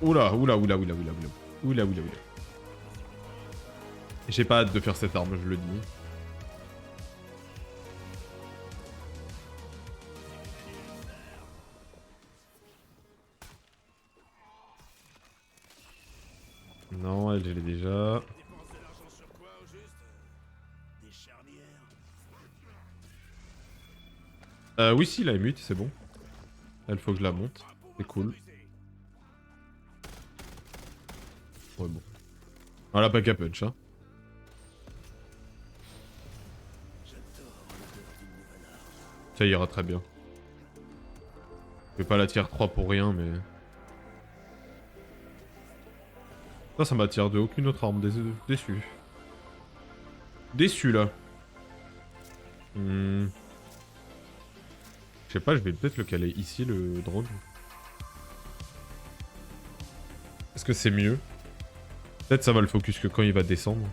Oula, oula, oula, oula, oula, oula. Oula, oula, oula. J'ai pas hâte de faire cette arme, je le dis. Non, elle, je l'ai déjà. Oui, si, la mute, c'est bon. Elle, faut que je la monte. C'est cool. Ouais, bon. Voilà, pas qu'à punch, hein. Ça ira très bien. Je vais pas la tier 3 pour rien, mais... Ça m'attire de aucune autre arme. Déçu. Déçu là. Je sais pas, je vais peut-être le caler ici, le drone. Est-ce que c'est mieux? Peut-être ça va le focus que quand il va descendre.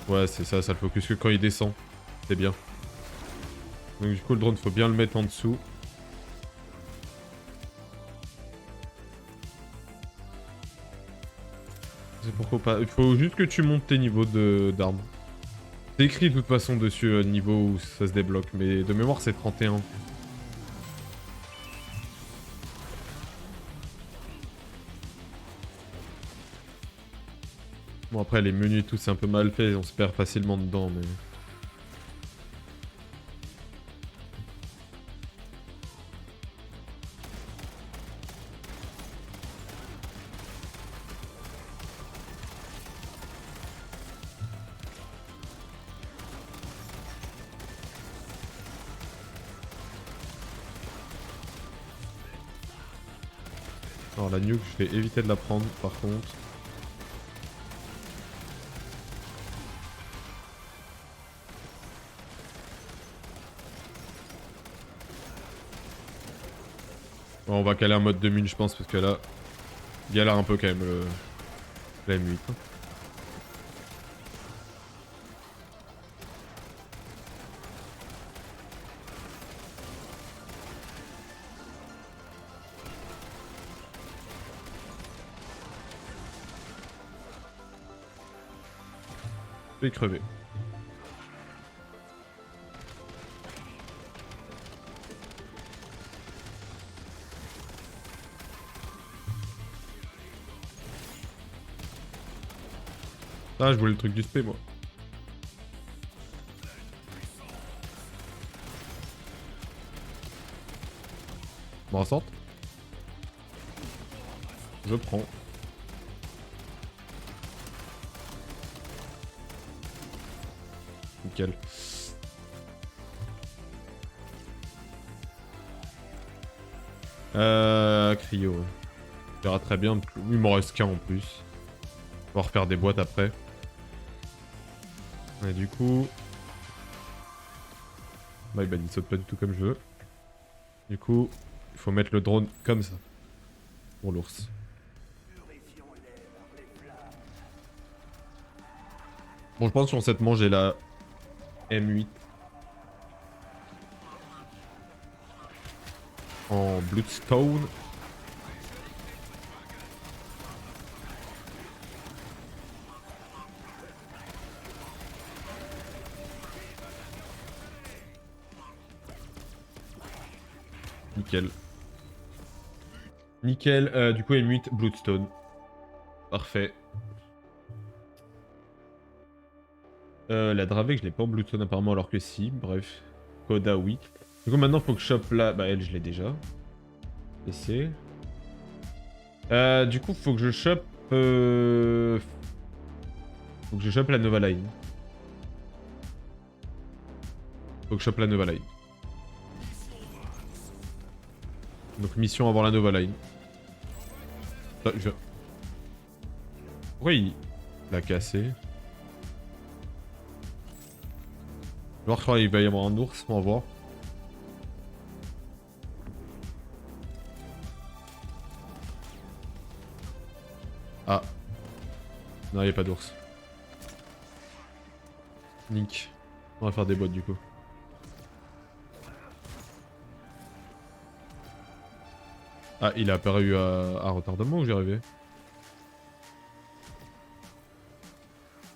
Ouais, c'est ça, ça le focus que quand il descend. C'est bien. Donc du coup, le drone, faut bien le mettre en dessous. C'est pourquoi pas. Il faut juste que tu montes tes niveaux d'armes. C'est écrit de toute façon dessus, niveau où ça se débloque, mais de mémoire, c'est 31. Bon, après, les menus et tout, c'est un peu mal fait, on se perd facilement dedans, mais... Alors la nuke, je vais éviter de la prendre, par contre. Bon, on va caler un mode de mine, je pense, parce que là, galère un peu quand même la M8. Hein. Je vais crever. Ah, je voulais le truc du spé, moi. Bon, sorte. Je prends. Nickel. Cryo, ouais. Ça ira très bien. Il m'en reste qu'un en plus. On va refaire des boîtes après. Et du coup... Bah, il saute pas du tout comme je veux. Du coup, il faut mettre le drone comme ça. Pour l'ours. Bon, je pense que sur cette manche, j'ai la M8. En Bloodstone. Nickel. Nickel, du coup M8 Bloodstone. Parfait. La Drave, je l'ai pas en Bloodstone apparemment, alors que si, bref. Koda, oui. Du coup maintenant faut que je chope la... Bah elle, je l'ai déjà. PC. Du coup faut que je chope... Faut que je chope la Nova Line. Faut que je chope la Nova Line. Donc mission avant la Nova Line. Ah, pourquoi il l'a cassé? Je vais voir, il va y avoir un ours, on va voir. Ah. Non, il n'y a pas d'ours. Nick. On va faire des bottes du coup. Ah, il est apparu à retardement ou j'y arrivé?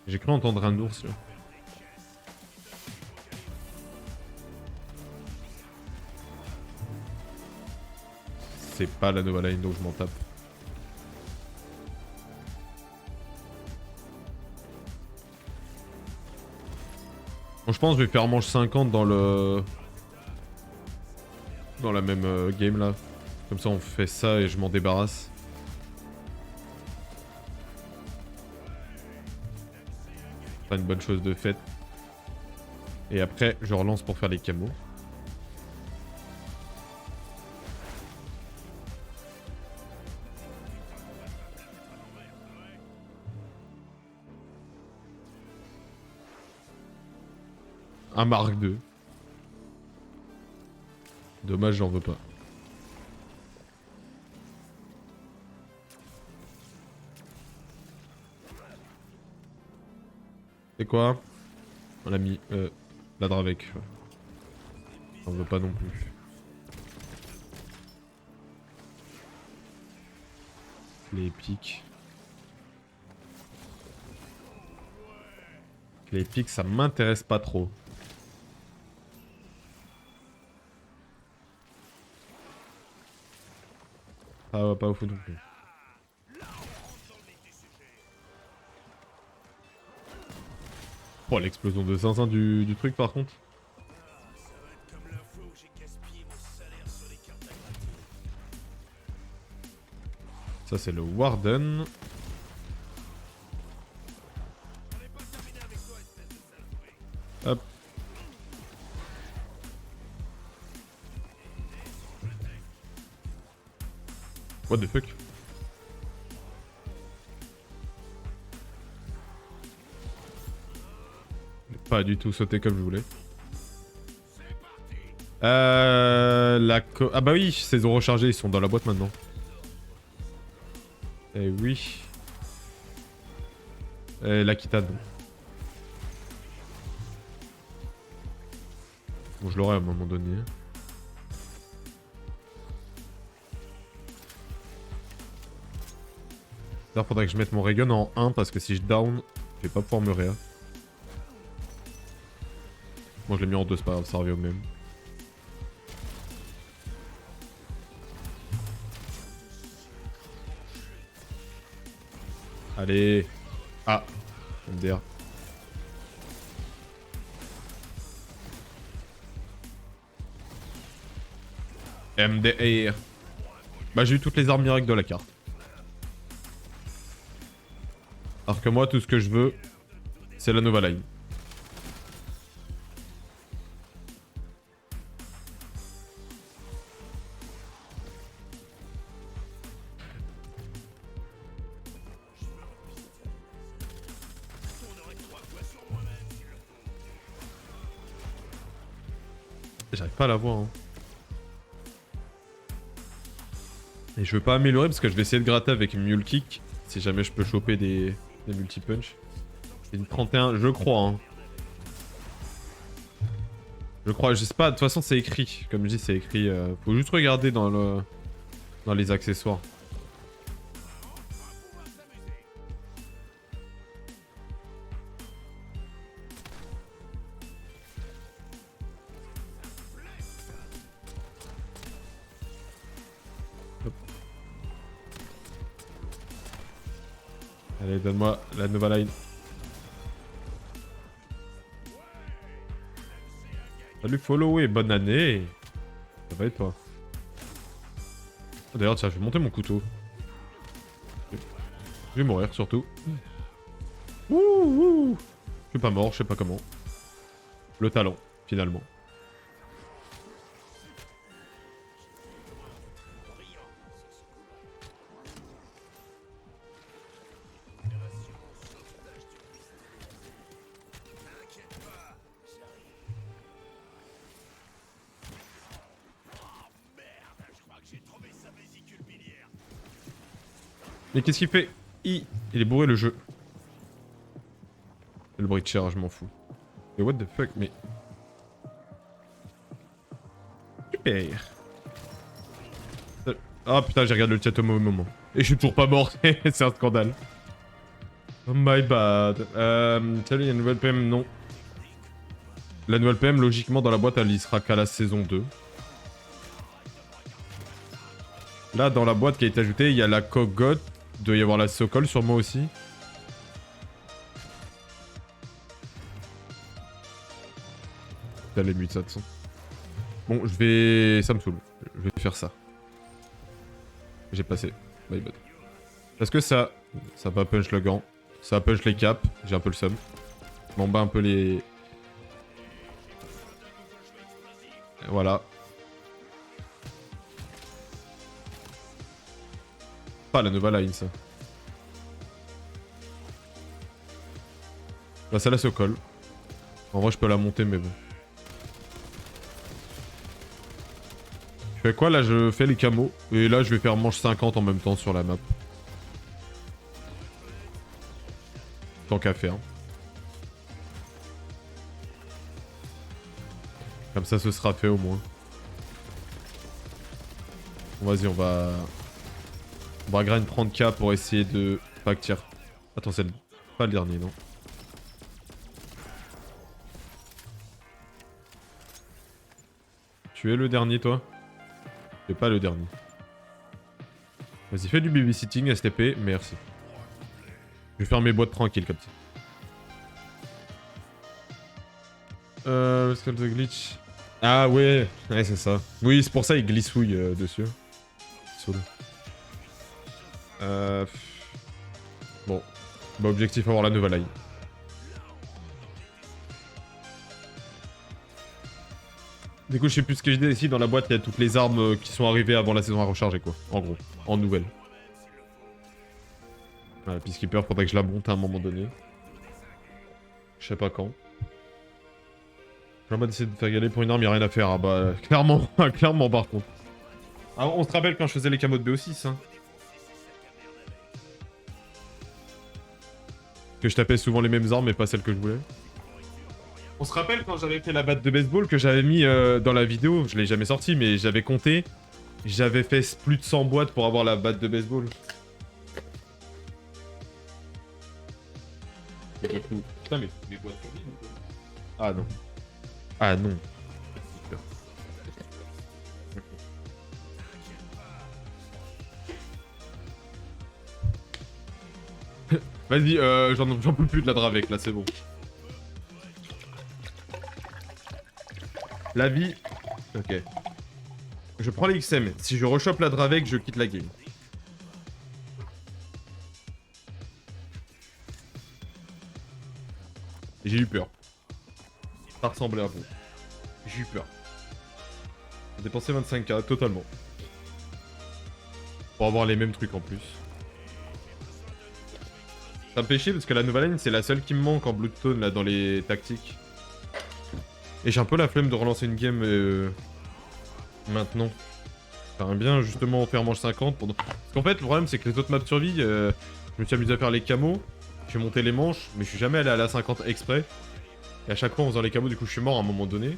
J'ai cru entendre un ours là. C'est pas la Nova Line donc je m'en tape. Bon, je pense que je vais faire manche 50 dans le... Dans la même game là. Comme ça on fait ça et je m'en débarrasse. Pas une bonne chose de faite. Et après, je relance pour faire les camos. Un Mark II. Dommage, j'en veux pas. C'est quoi? On l'a mis la Dravec. J'en veux pas non plus. Les pics. Les pics, ça m'intéresse pas trop. Ah ouais, pas au fou non plus. Oh, l'explosion de zinzin du truc par contre. Ça c'est le Warden. Hop. What the fuck? Pas du tout sauté comme je voulais. Ah bah oui, ces os rechargés, ils sont dans la boîte maintenant. Eh oui. La Kitane. Bon, je l'aurai à un moment donné. Là, faudrait que je mette mon Raygun en 1 parce que si je down, je vais pas pouvoir me réa. Moi, je l'ai mis en 2, c'est pas grave, ça revient au même. Allez. Ah. MDR. MDR. Bah j'ai eu toutes les armes miracles de la carte. Alors que moi, tout ce que je veux, c'est la Nova Line. J'arrive pas à la voir. Hein. Et je veux pas améliorer parce que je vais essayer de gratter avec une Mule Kick. Si jamais je peux choper des multi-punch. C'est une 31, je crois. Hein. Je crois, je sais pas, de toute façon c'est écrit. Comme je dis, c'est écrit. Faut juste regarder dans les accessoires. Hop. Allez, donne-moi la Nova Line. Salut follow et bonne année. Ça va et toi? D'ailleurs, tiens, je vais monter mon couteau. Je vais mourir surtout. Ouh. Je suis pas mort, je sais pas comment. Le talent, finalement. Mais qu'est-ce qu'il fait? Il est bourré le jeu. Le bruit de chair, je m'en fous. Mais what the fuck, mais... Super. Ah putain, j'ai regardé le chat au mauvais moment. Et je suis toujours pas mort, c'est un scandale. Oh my bad. Salut, il y a une nouvelle PM, non. La nouvelle PM, logiquement, dans la boîte, elle y sera qu'à la saison 2. Là, dans la boîte qui a été ajoutée, il y a la Kogot. Il doit y avoir la Sokol sur moi aussi. Putain, les muts, ça de son. Bon, je vais... Ça me saoule. Je vais faire ça. J'ai passé. My bad. Parce que ça va punch le gant. Ça va punch les caps. J'ai un peu le seum. Je m'en bats un peu les voilà. Pas la Nova Line, ça. Bah, celle-là se colle. En vrai, je peux la monter, mais bon. Je fais quoi là? Je fais les camos. Et là, je vais faire manche 50 en même temps sur la map. Tant qu'à faire. Comme ça, ce sera fait au moins. Bon, vas-y, on va... On va grind 30k pour essayer de... Factir. Attends, c'est pas le dernier, non? Tu es le dernier, toi? Tu es pas le dernier. Vas-y, fais du babysitting, STP, merci. Je vais faire mes boîtes tranquilles comme ça. Skull the glitch. Ah ouais, ouais c'est ça. Oui, c'est pour ça il glissouille dessus. Saoul. Bon. Bah objectif avoir la nouvelle line. Du coup je sais plus ce que j'ai dit ici, dans la boîte il y a toutes les armes qui sont arrivées avant la saison à recharger quoi. En gros, en nouvelle. Voilà, Peacekeeper, faudrait que je la monte à un moment donné. Je sais pas quand. J'ai pas décidé de faire galer pour une arme, y'a rien à faire. Ah bah, clairement, clairement par contre. Ah, on se rappelle quand je faisais les camos de BO6, hein. Que je tapais souvent les mêmes armes, mais pas celles que je voulais. On se rappelle quand j'avais fait la batte de baseball que j'avais mis dans la vidéo, je l'ai jamais sorti, mais j'avais compté. J'avais fait plus de 100 boîtes pour avoir la batte de baseball. Putain, mais les boîtes sont vides ou quoi? Ah non. Ah non. Vas-y, j'en peux plus de la Dravec, là, c'est bon. La vie... Ok. Je prends les XM. Si je rechoppe la Dravec, je quitte la game. J'ai eu peur. Ça ressemblait à vous. J'ai eu peur. J'ai dépensé 25k, totalement. Pour avoir les mêmes trucs en plus. Ça me fait chier parce que la Nouvelle Line, c'est la seule qui me manque en Bloodstone, là, dans les tactiques. Et j'ai un peu la flemme de relancer une game maintenant. J'aimerais bien justement faire manche 50. Parce qu'en fait, le problème, c'est que les autres maps de survie, je me suis amusé à faire les camos. J'ai monté les manches, mais je suis jamais allé à la 50 exprès. Et à chaque fois, en faisant les camos, du coup, je suis mort à un moment donné.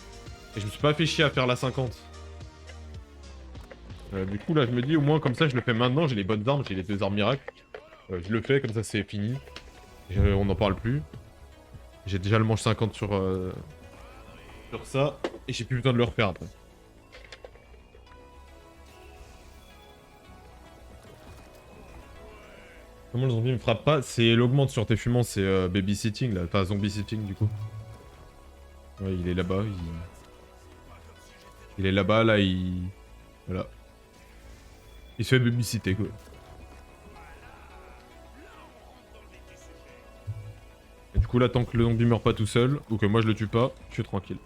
Et je me suis pas fait chier à faire la 50. Du coup, là, je me dis, au moins, comme ça, je le fais maintenant. J'ai les bonnes armes, j'ai les 2 armes miracles. Je le fais, comme ça, c'est fini. On n'en parle plus. J'ai déjà le manche 50 sur ça. Et j'ai plus besoin de le refaire après. Comment le zombie me frappe pas? C'est l'augmente sur tes fumants, c'est babysitting là. Enfin, zombie sitting du coup. Ouais, il est là-bas. Il est là-bas, là, il... Voilà. Il se fait babysitter quoi. Et du coup là, tant que le zombie meurt pas tout seul, ou que moi je le tue pas, je suis tranquille.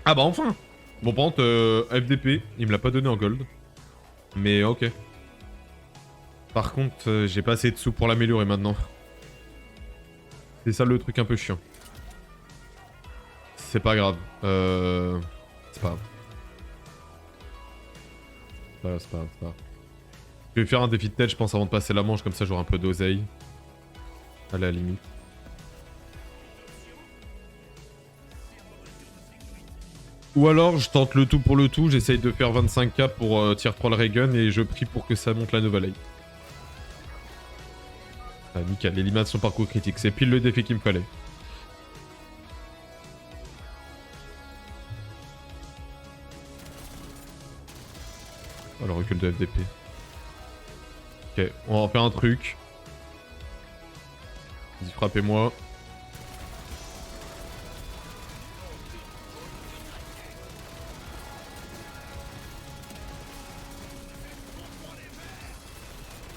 Ah bah enfin! Bon par contre, FDP, il me l'a pas donné en gold. Mais ok. Par contre, j'ai pas assez de sous pour l'améliorer maintenant. C'est ça le truc un peu chiant. C'est pas grave. C'est pas grave. C'est pas grave. Je vais faire un défi de tête, je pense, avant de passer la manche, comme ça j'aurai un peu d'oseille. À la limite. Ou alors, je tente le tout pour le tout, j'essaye de faire 25k pour tier 3 le Raygun et je prie pour que ça monte la nouvelle eye. Ah, nickel, l'élimination parcours critique, c'est pile le défi qu'il me fallait. Oh, le recul de FDP. Ok, on va en faire un truc. Vas-y, frappez-moi.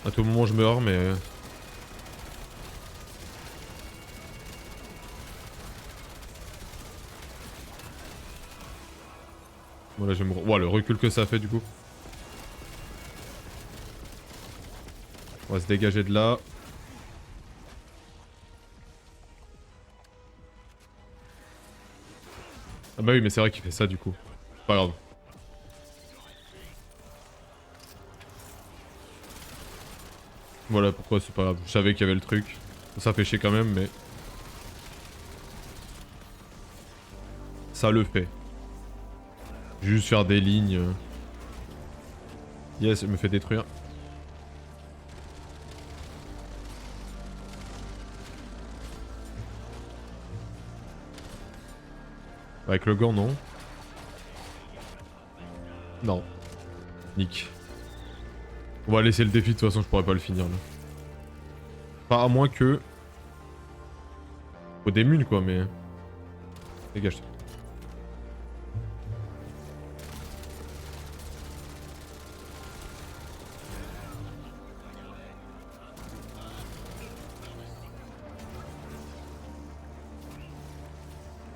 À tout moment je meurs mais... Voilà, je vais me... Ouah, le recul que ça fait du coup. On va se dégager de là. Ah bah oui, mais c'est vrai qu'il fait ça du coup. Pas grave. Voilà pourquoi c'est pas grave. Je savais qu'il y avait le truc. Ça fait chier quand même, mais... Ça le fait. Juste faire des lignes. Yes, il me fait détruire. Avec le gant, non. Non. Nick. On va laisser le défi, de toute façon, je pourrais pas le finir là. Enfin, à moins que... Faut des mules, quoi, mais... Dégage-toi.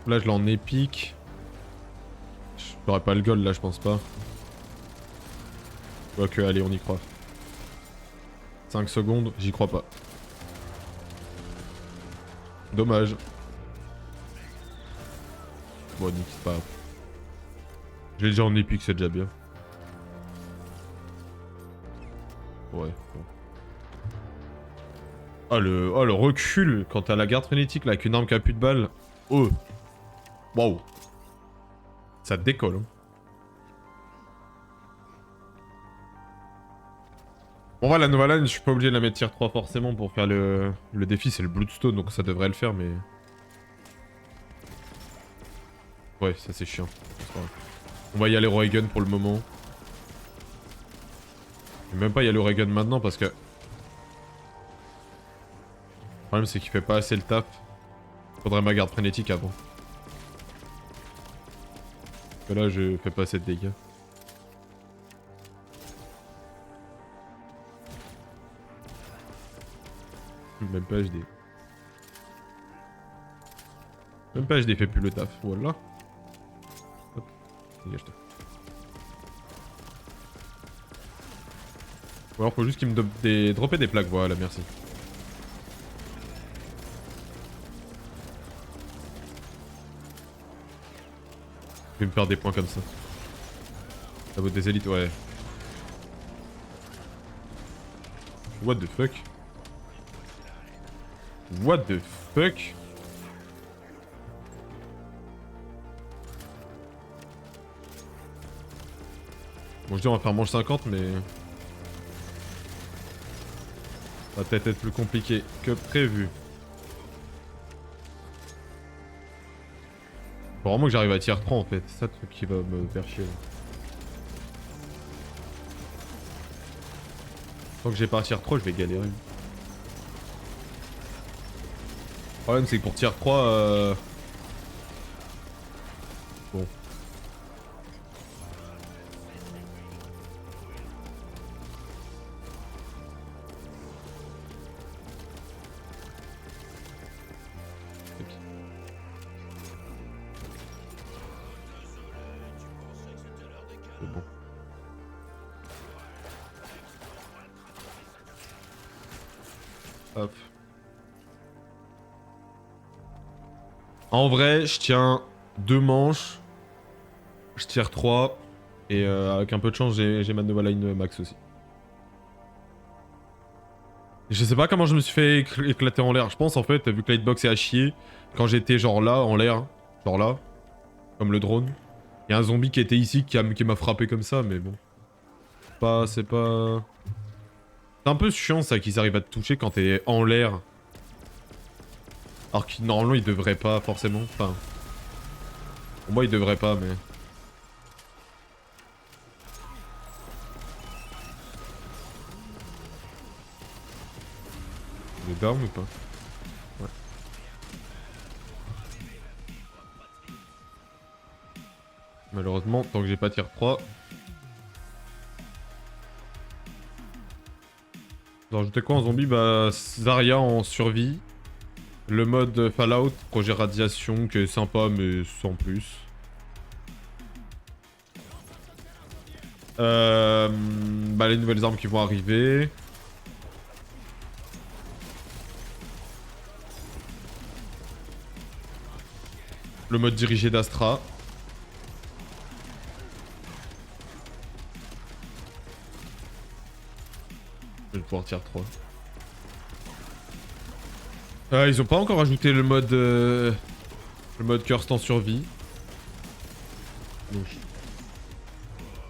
Là, je l'ai en épique. J'aurais pas le gold, là, je pense pas. Quoique, allez, on y croit. 5 secondes, j'y crois pas. Dommage. Bon, Nick, c'est pas grave. J'ai déjà en épique, c'est déjà bien. Ouais, bon. Oh le recul quand t'as la garde frénétique là avec une arme qui a plus de balles. Oh. Waouh. Ça décolle. Hein. Bon, voilà, la Novalan, je suis pas obligé de la mettre tier 3 forcément pour faire le défi, c'est le Bloodstone donc ça devrait le faire, mais. Ouais, ça c'est chiant. On va y aller Roegun pour le moment. Je vais même pas y aller Roegun maintenant parce que. Le problème c'est qu'il fait pas assez le taf. Faudrait ma garde frénétique avant. Parce que là je fais pas assez de dégâts. Même pas HD. Même pas HD fait plus le taf. Voilà. Hop. Dégage-toi. Ou alors faut juste qu'il me dropper des plaques. Voilà, merci. Je vais me faire des points comme ça. Ça vaut des élites, ouais. What the fuck? What the fuck? Bon, je dis on va faire manche 50, mais... Ça va peut-être être plus compliqué que prévu. Faut vraiment que j'arrive à tier 3 en fait, c'est ça le truc qui va me faire chier. Là. Tant que j'ai pas tier 3, je vais galérer. Le problème c'est que pour tier 3... Bon. C'est bon. Hop. En vrai, je tiens 2 manches. Je tire 3. Et avec un peu de chance, j'ai ma Novaline max aussi. Je sais pas comment je me suis fait éclater en l'air. Je pense en fait, vu que la hitbox est à chier, quand j'étais genre là, en l'air, genre là, comme le drone, il y a un zombie qui était ici qui m'a frappé comme ça, mais bon. C'est pas... C'est un peu chiant ça qu'ils arrivent à te toucher quand t'es en l'air. Alors que normalement ils devraient pas forcément, enfin... Pour moi ils devraient pas, mais... Il est down ou pas? Ouais. Malheureusement, tant que j'ai pas tier 3... J'ai rajouté quoi en zombie? Bah, Zarya en survie. Le mode Fallout, projet radiation, qui est sympa, mais sans plus. Bah, les nouvelles armes qui vont arriver. Le mode dirigé d'Astra. Je vais pouvoir tier 3. Ils ont pas encore ajouté le mode curse en survie. Donc.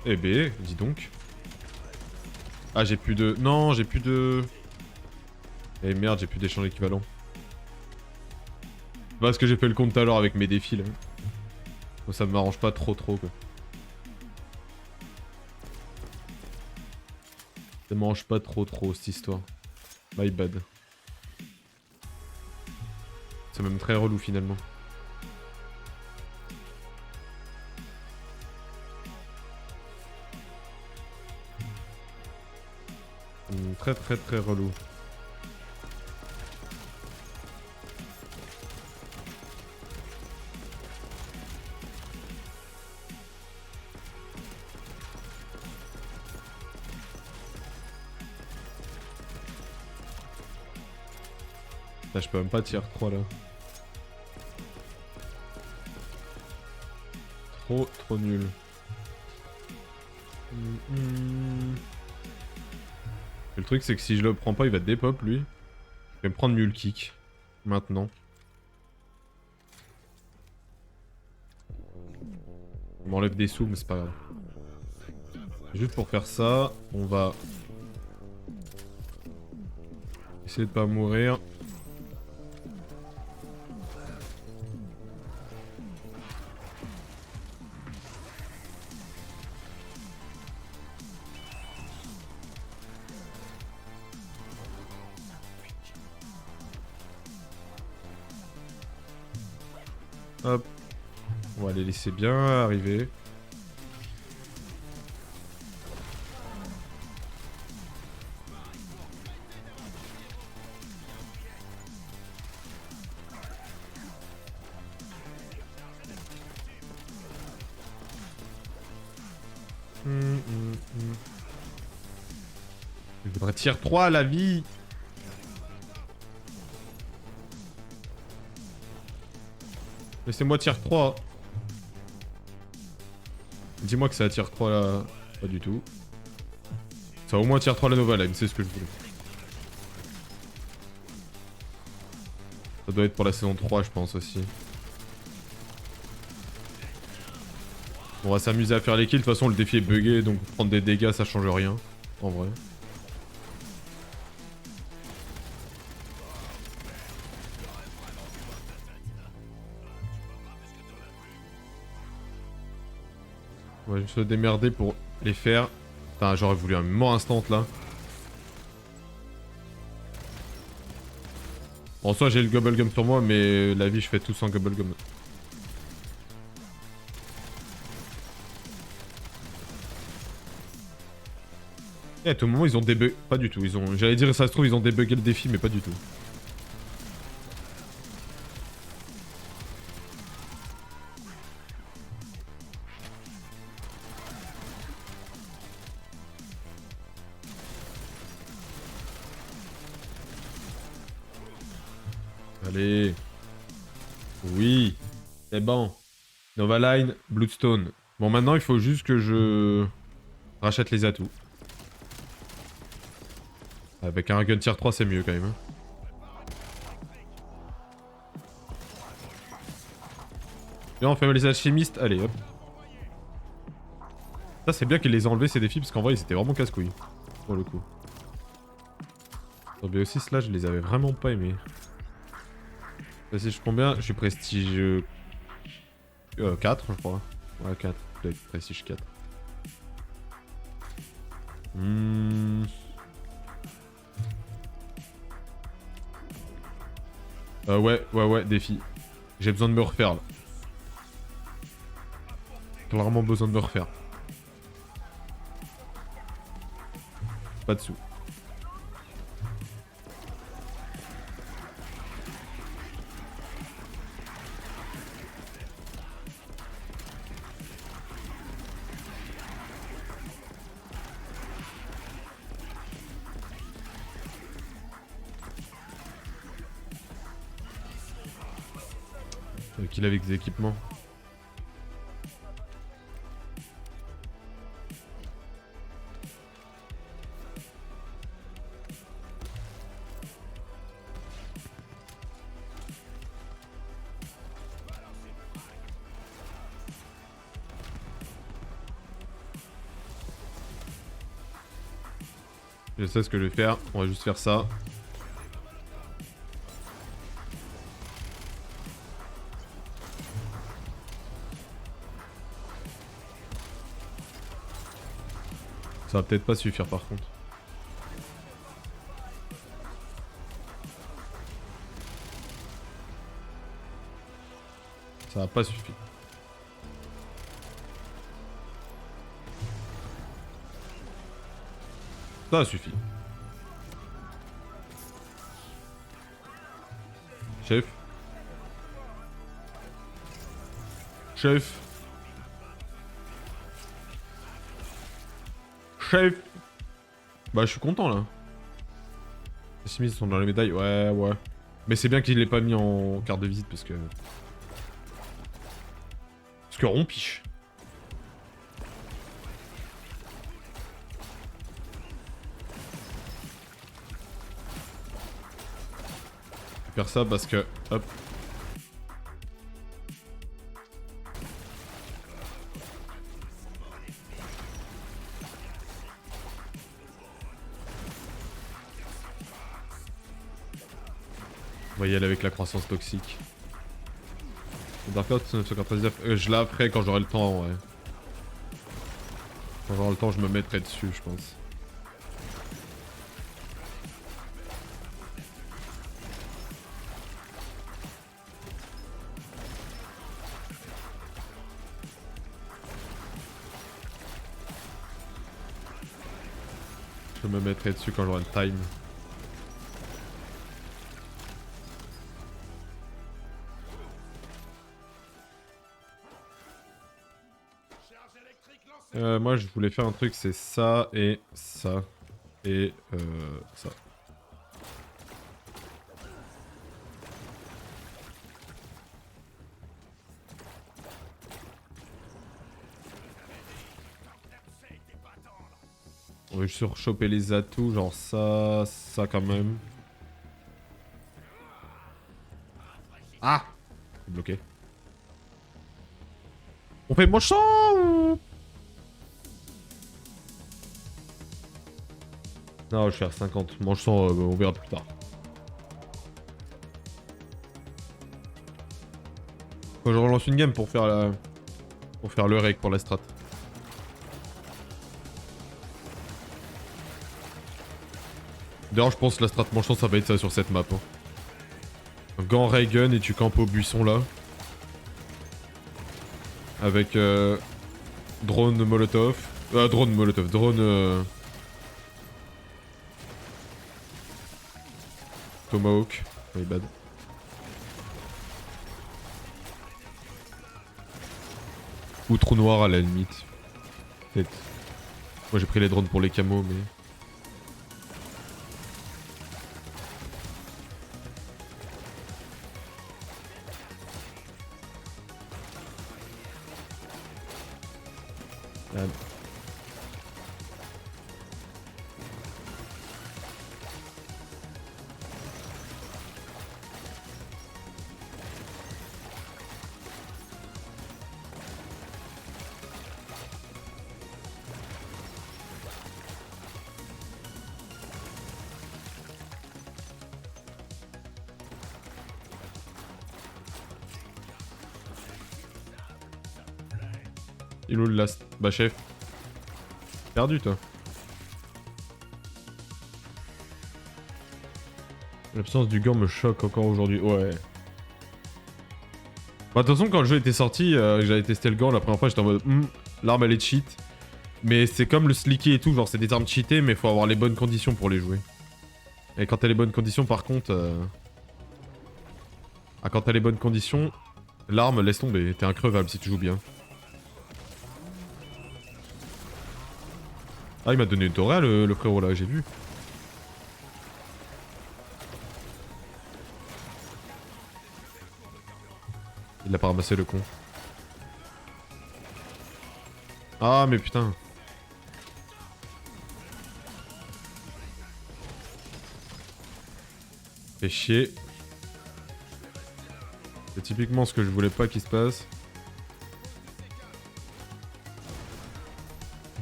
Eh ben, dis donc. Ah, j'ai plus de... Non, j'ai plus de... Eh merde, j'ai plus d'échange équivalent. Parce que j'ai fait le compte tout à l'heure avec mes défis, là. Donc ça m'arrange pas trop, quoi. Ça m'arrange pas trop, cette histoire. My bad. C'est même très relou, finalement. Très relou. Là, je peux même pas tier 3 là. Trop nul. Le truc c'est que si je le prends pas, il va dépop lui. Je vais me prendre Mule Kick. Maintenant. On m'enlève des sous mais c'est pas grave. Juste pour faire ça, on va essayer de pas mourir. Hop. On va les laisser bien arriver. Je voudrais tier 3 à la vie. Laissez-moi tier 3. Dis-moi que c'est à tier 3 là. Pas du tout. Ça a au moins tier 3 la Nova Line, c'est ce que je voulais. Ça doit être pour la saison 3 je pense aussi. On va s'amuser à faire les kills, de toute façon le défi est buggé donc prendre des dégâts ça change rien. En vrai. On va juste se démerder pour les faire. Putain, j'aurais voulu un mort instant là. En soi, j'ai le Gobblegum sur moi, mais la vie, je fais tout sans Gobblegum. Et à tout moment, ils ont débugué. Pas du tout. J'allais dire, ça se trouve, ils ont débugué le défi, mais pas du tout. Allez. Oui. C'est bon. Nova Line, Bloodstone. Bon, maintenant, il faut juste que je rachète les atouts. Avec un gun tier 3, c'est mieux quand même. Hein. Là, on fait les alchimistes. Allez, hop. Ça, c'est bien qu'ils les aient enlevés ces défis, parce qu'en vrai, ils étaient vraiment casse-couilles. Pour le coup. Sur BO6, là, je les avais vraiment pas aimés. Prestige combien? Je suis prestige 4 je crois. Ouais 4, peut-être prestige 4. Ouais, défi. J'ai besoin de me refaire là. Clairement besoin de me refaire. Pas de sous. Qu'il avec des équipements. Je sais ce que je vais faire, on va juste faire ça. Ça va peut-être pas suffire par contre. Ça va pas suffire. Ça suffit. Chef. Chef. Chef. Bah je suis content là. Les chemises sont dans les médailles, ouais ouais. Mais c'est bien qu'il l'ait pas mis en carte de visite parce que... Parce que rompiche. Je vais faire ça parce que... Hop. On va y aller avec la croissance toxique. Darkout 999, je la ferai quand j'aurai le temps, ouais. Quand j'aurai le temps, je me mettrai dessus, je pense. Je me mettrai dessus quand j'aurai le time. Moi je voulais faire un truc, c'est ça et ça. Et ça. On va juste surchoper les atouts, genre ça, ça quand même. Ah! Bloqué. On fait manche ou... Non, je vais faire 50. Manche 100, on verra plus tard. Faut que je relance une game pour faire la... Pour faire le reg pour la strat. D'ailleurs, je pense que la strat manche 100, ça va être ça sur cette map. Hein. Gant, ray gun et tu campes au buisson là. Avec drone molotov. Drone molotov. Drone... Tomahawk. My bad. Ou trou noir à la limite. Peut-être. Moi j'ai pris les drones pour les camos mais... Il est où le last? Bah chef. Perdu toi. L'absence du gant me choque encore aujourd'hui. Ouais. Bah de toute façon quand le jeu était sorti, j'avais testé le gant la première fois, j'étais en mode l'arme elle est cheat. Mais c'est comme le slicky et tout, genre c'est des armes cheatées mais faut avoir les bonnes conditions pour les jouer. Et quand t'as les bonnes conditions par contre... Ah quand t'as les bonnes conditions, l'arme laisse tomber, t'es increvable si tu joues bien. Ah il m'a donné une Dora le frérot là, j'ai vu. Il a pas ramassé le con. Ah mais putain. Fait chier. C'est typiquement ce que je voulais pas qu'il se passe.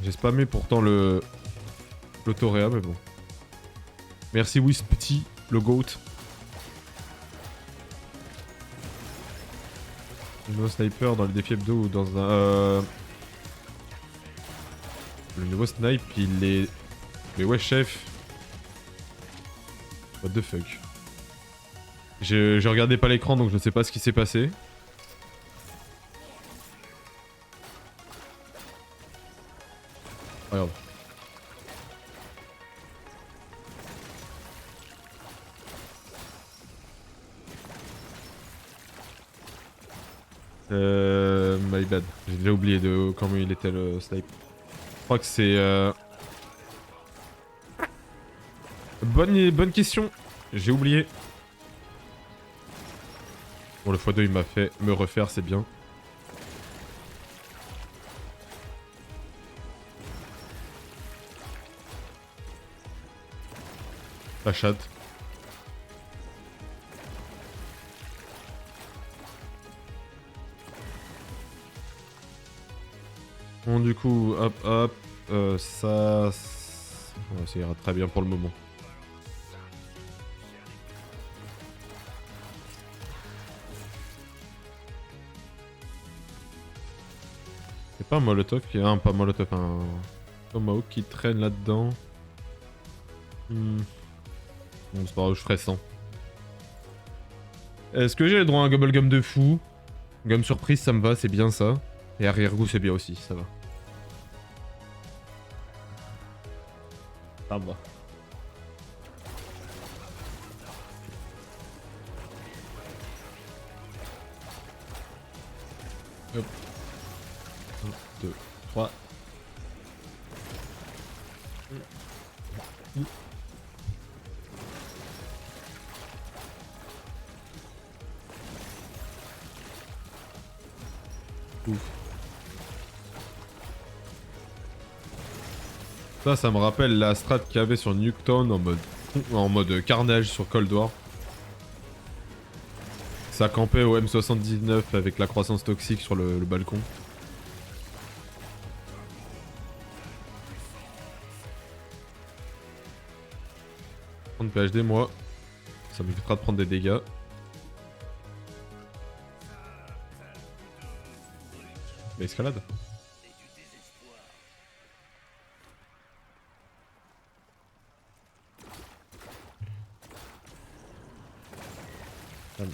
J'ai spammé pourtant l'autoréa mais bon. Merci Whis petit, le GOAT. Le nouveau sniper dans le défi hebdo ou dans un... Le nouveau snipe il est... Mais ouais chef. What the fuck. Je regardais pas l'écran donc je ne sais pas ce qui s'est passé. Regarde. My bad. J'ai déjà oublié de comment il était le snipe. Je crois que c'est... Bonne question. J'ai oublié. Bon, le x2 il m'a fait me refaire, c'est bien. La chatte. Bon du coup, hop hop, ça... Ouais, ça ira très bien pour le moment. C'est pas un molotov qui... Ah, pas un molotov, un... Tomahawk qui traîne là-dedans. Bon, c'est pas grave, je ferai 100. Est-ce que j'ai le droit à un gum de fou? Gomme surprise, ça me va, c'est bien ça. Et arrière-goût, c'est bien aussi, ça va. Ça va. Hop. 1, 2, 3. Ouf. Ça me rappelle la strat qu'il y avait sur Nuketown en mode carnage sur Cold War. Ça campait au M79 avec la croissance toxique sur le balcon. Prendre PhD, moi, ça m'évitera de prendre des dégâts. Mais escalade. Calme.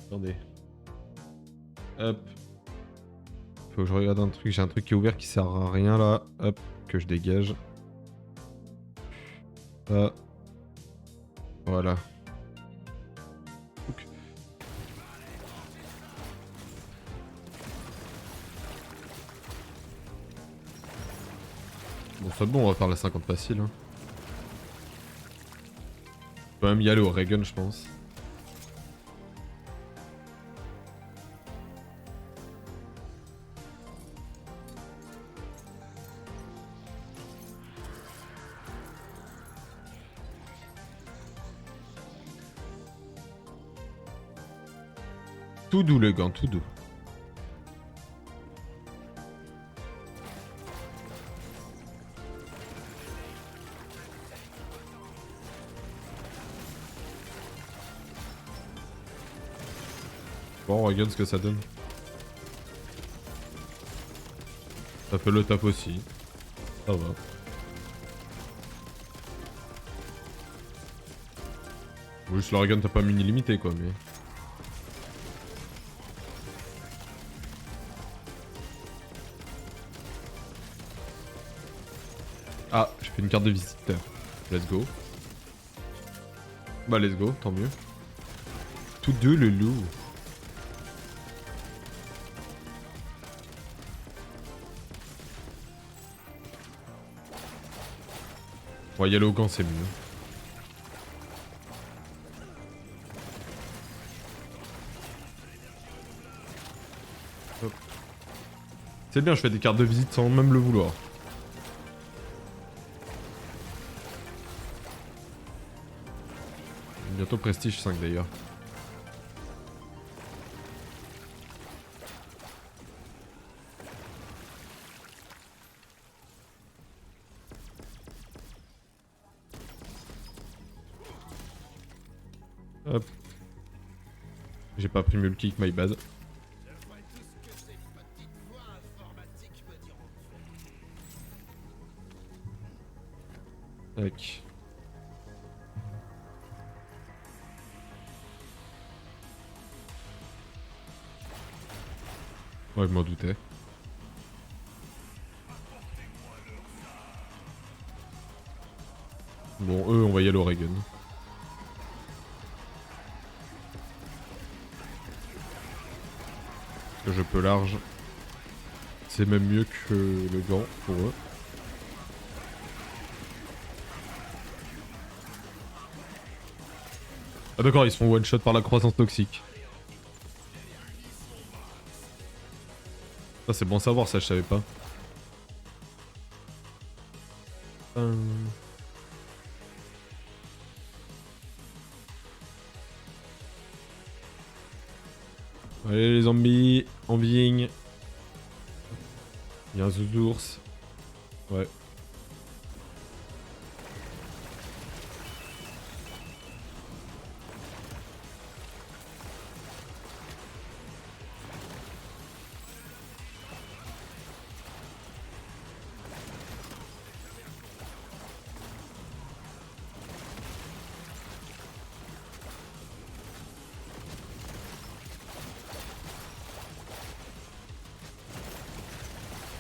Attendez. Hop. Faut que je regarde un truc. J'ai un truc qui est ouvert qui sert à rien là. Hop. Que je dégage. Ça. Voilà. Ok. Bon, c'est bon, on va faire la 50 facile. Hein. On peut même y aller au Reagan, je pense. Tout doux le gant, tout doux. Bon, on regarde ce que ça donne. Ça fait le tap aussi. Ça va. Juste le Reagan t'as pas mini limité quoi, mais... Ah, j'ai fait une carte de visiteur. Let's go. Bah let's go, tant mieux. Tous deux le loup. Ouais, y aller au gant c'est mieux. C'est bien, je fais des cartes de visite sans même le vouloir. Bientôt Prestige 5 d'ailleurs. Hop. J'ai pas pris mule kick, my bad. Tac. Ouais, je m'en doutais. Bon, eux, on va y aller au Reagan. Parce que je peux large. C'est même mieux que le gant pour eux. Ah d'accord, ils se font one shot par la croissance toxique. Ça c'est bon à savoir, ça je savais pas. Allez les zombies, envying. Il y a un zouzours. Ouais.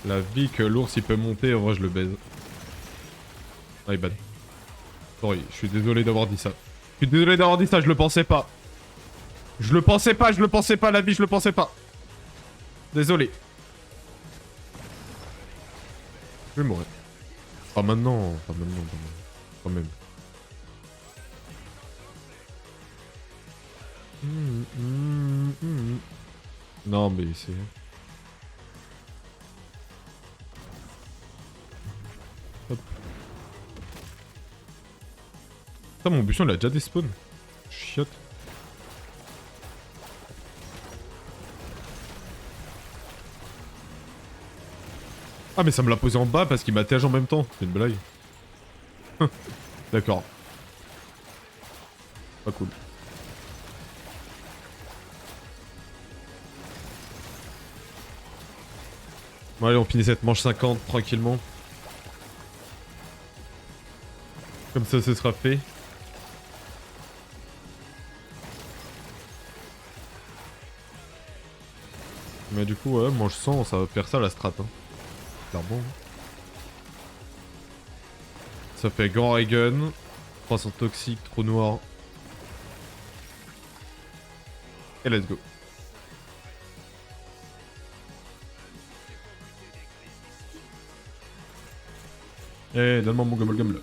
La vie que l'ours il peut monter, en vrai je le baise. Ah, bad. Sorry, je suis désolé d'avoir dit ça. Je suis désolé d'avoir dit ça, je le pensais pas. Je le pensais pas, la vie, je le pensais pas. Désolé. Je vais mourir. Pas maintenant, pas maintenant, quand même. Non mais c'est... Hop. Putain, mon buisson il a déjà des spawns. Chiotte. Ah mais ça me l'a posé en bas parce qu'il m'a tège en même temps. C'est une blague. D'accord. Pas cool. Bon allez, on finit cette manche 50 tranquillement. Comme ça, ce sera fait. Mais du coup, ouais, manche 100, ça va faire ça la strat. Hein. Clairement. Ça fait grand Reagan. 300 toxiques, trop noir. Et let's go. Eh, donne-moi mon gum là.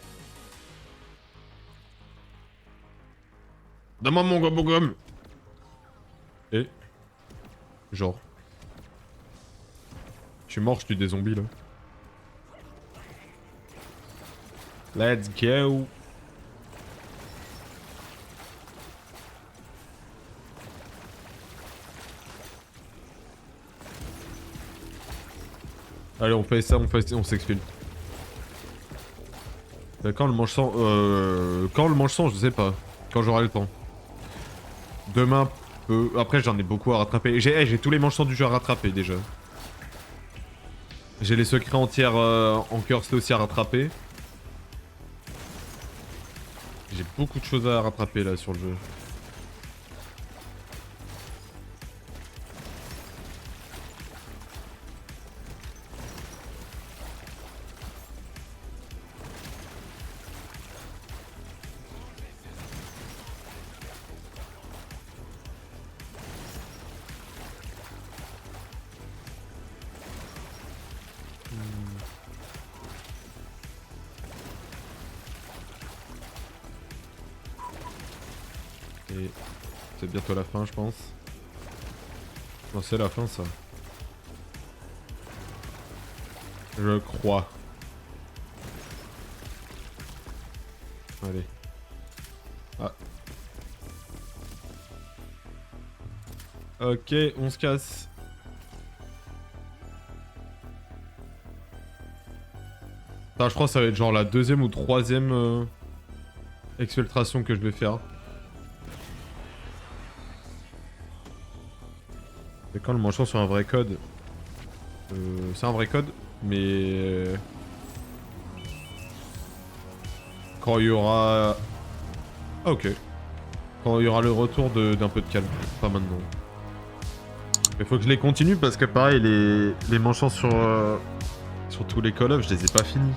Donne-moi mon gum. Et genre. Je suis mort, je tue des zombies là. Let's go. Allez, on fait ça, on s'exfile. Quand le manche 100 quand le manche 100, je sais pas. Quand j'aurai le temps. Demain, après j'en ai beaucoup à rattraper. J'ai tous les manches 100 du jeu à rattraper déjà. J'ai les secrets entières en curse aussi à rattraper. J'ai beaucoup de choses à rattraper là sur le jeu. Et c'est bientôt la fin, je pense. Non, c'est la fin, ça. Je crois. Allez. Ah. Ok, on se casse. Ça, je crois que ça va être genre la deuxième ou troisième exfiltration que je vais faire. C'est quand le manchon sur un vrai code. C'est un vrai code, mais... Quand il y aura... Ah, ok. Quand il y aura le retour d'un peu de calme. Pas maintenant. Il faut que je les continue parce que pareil, les manchons sur tous les Call of, je les ai pas finis.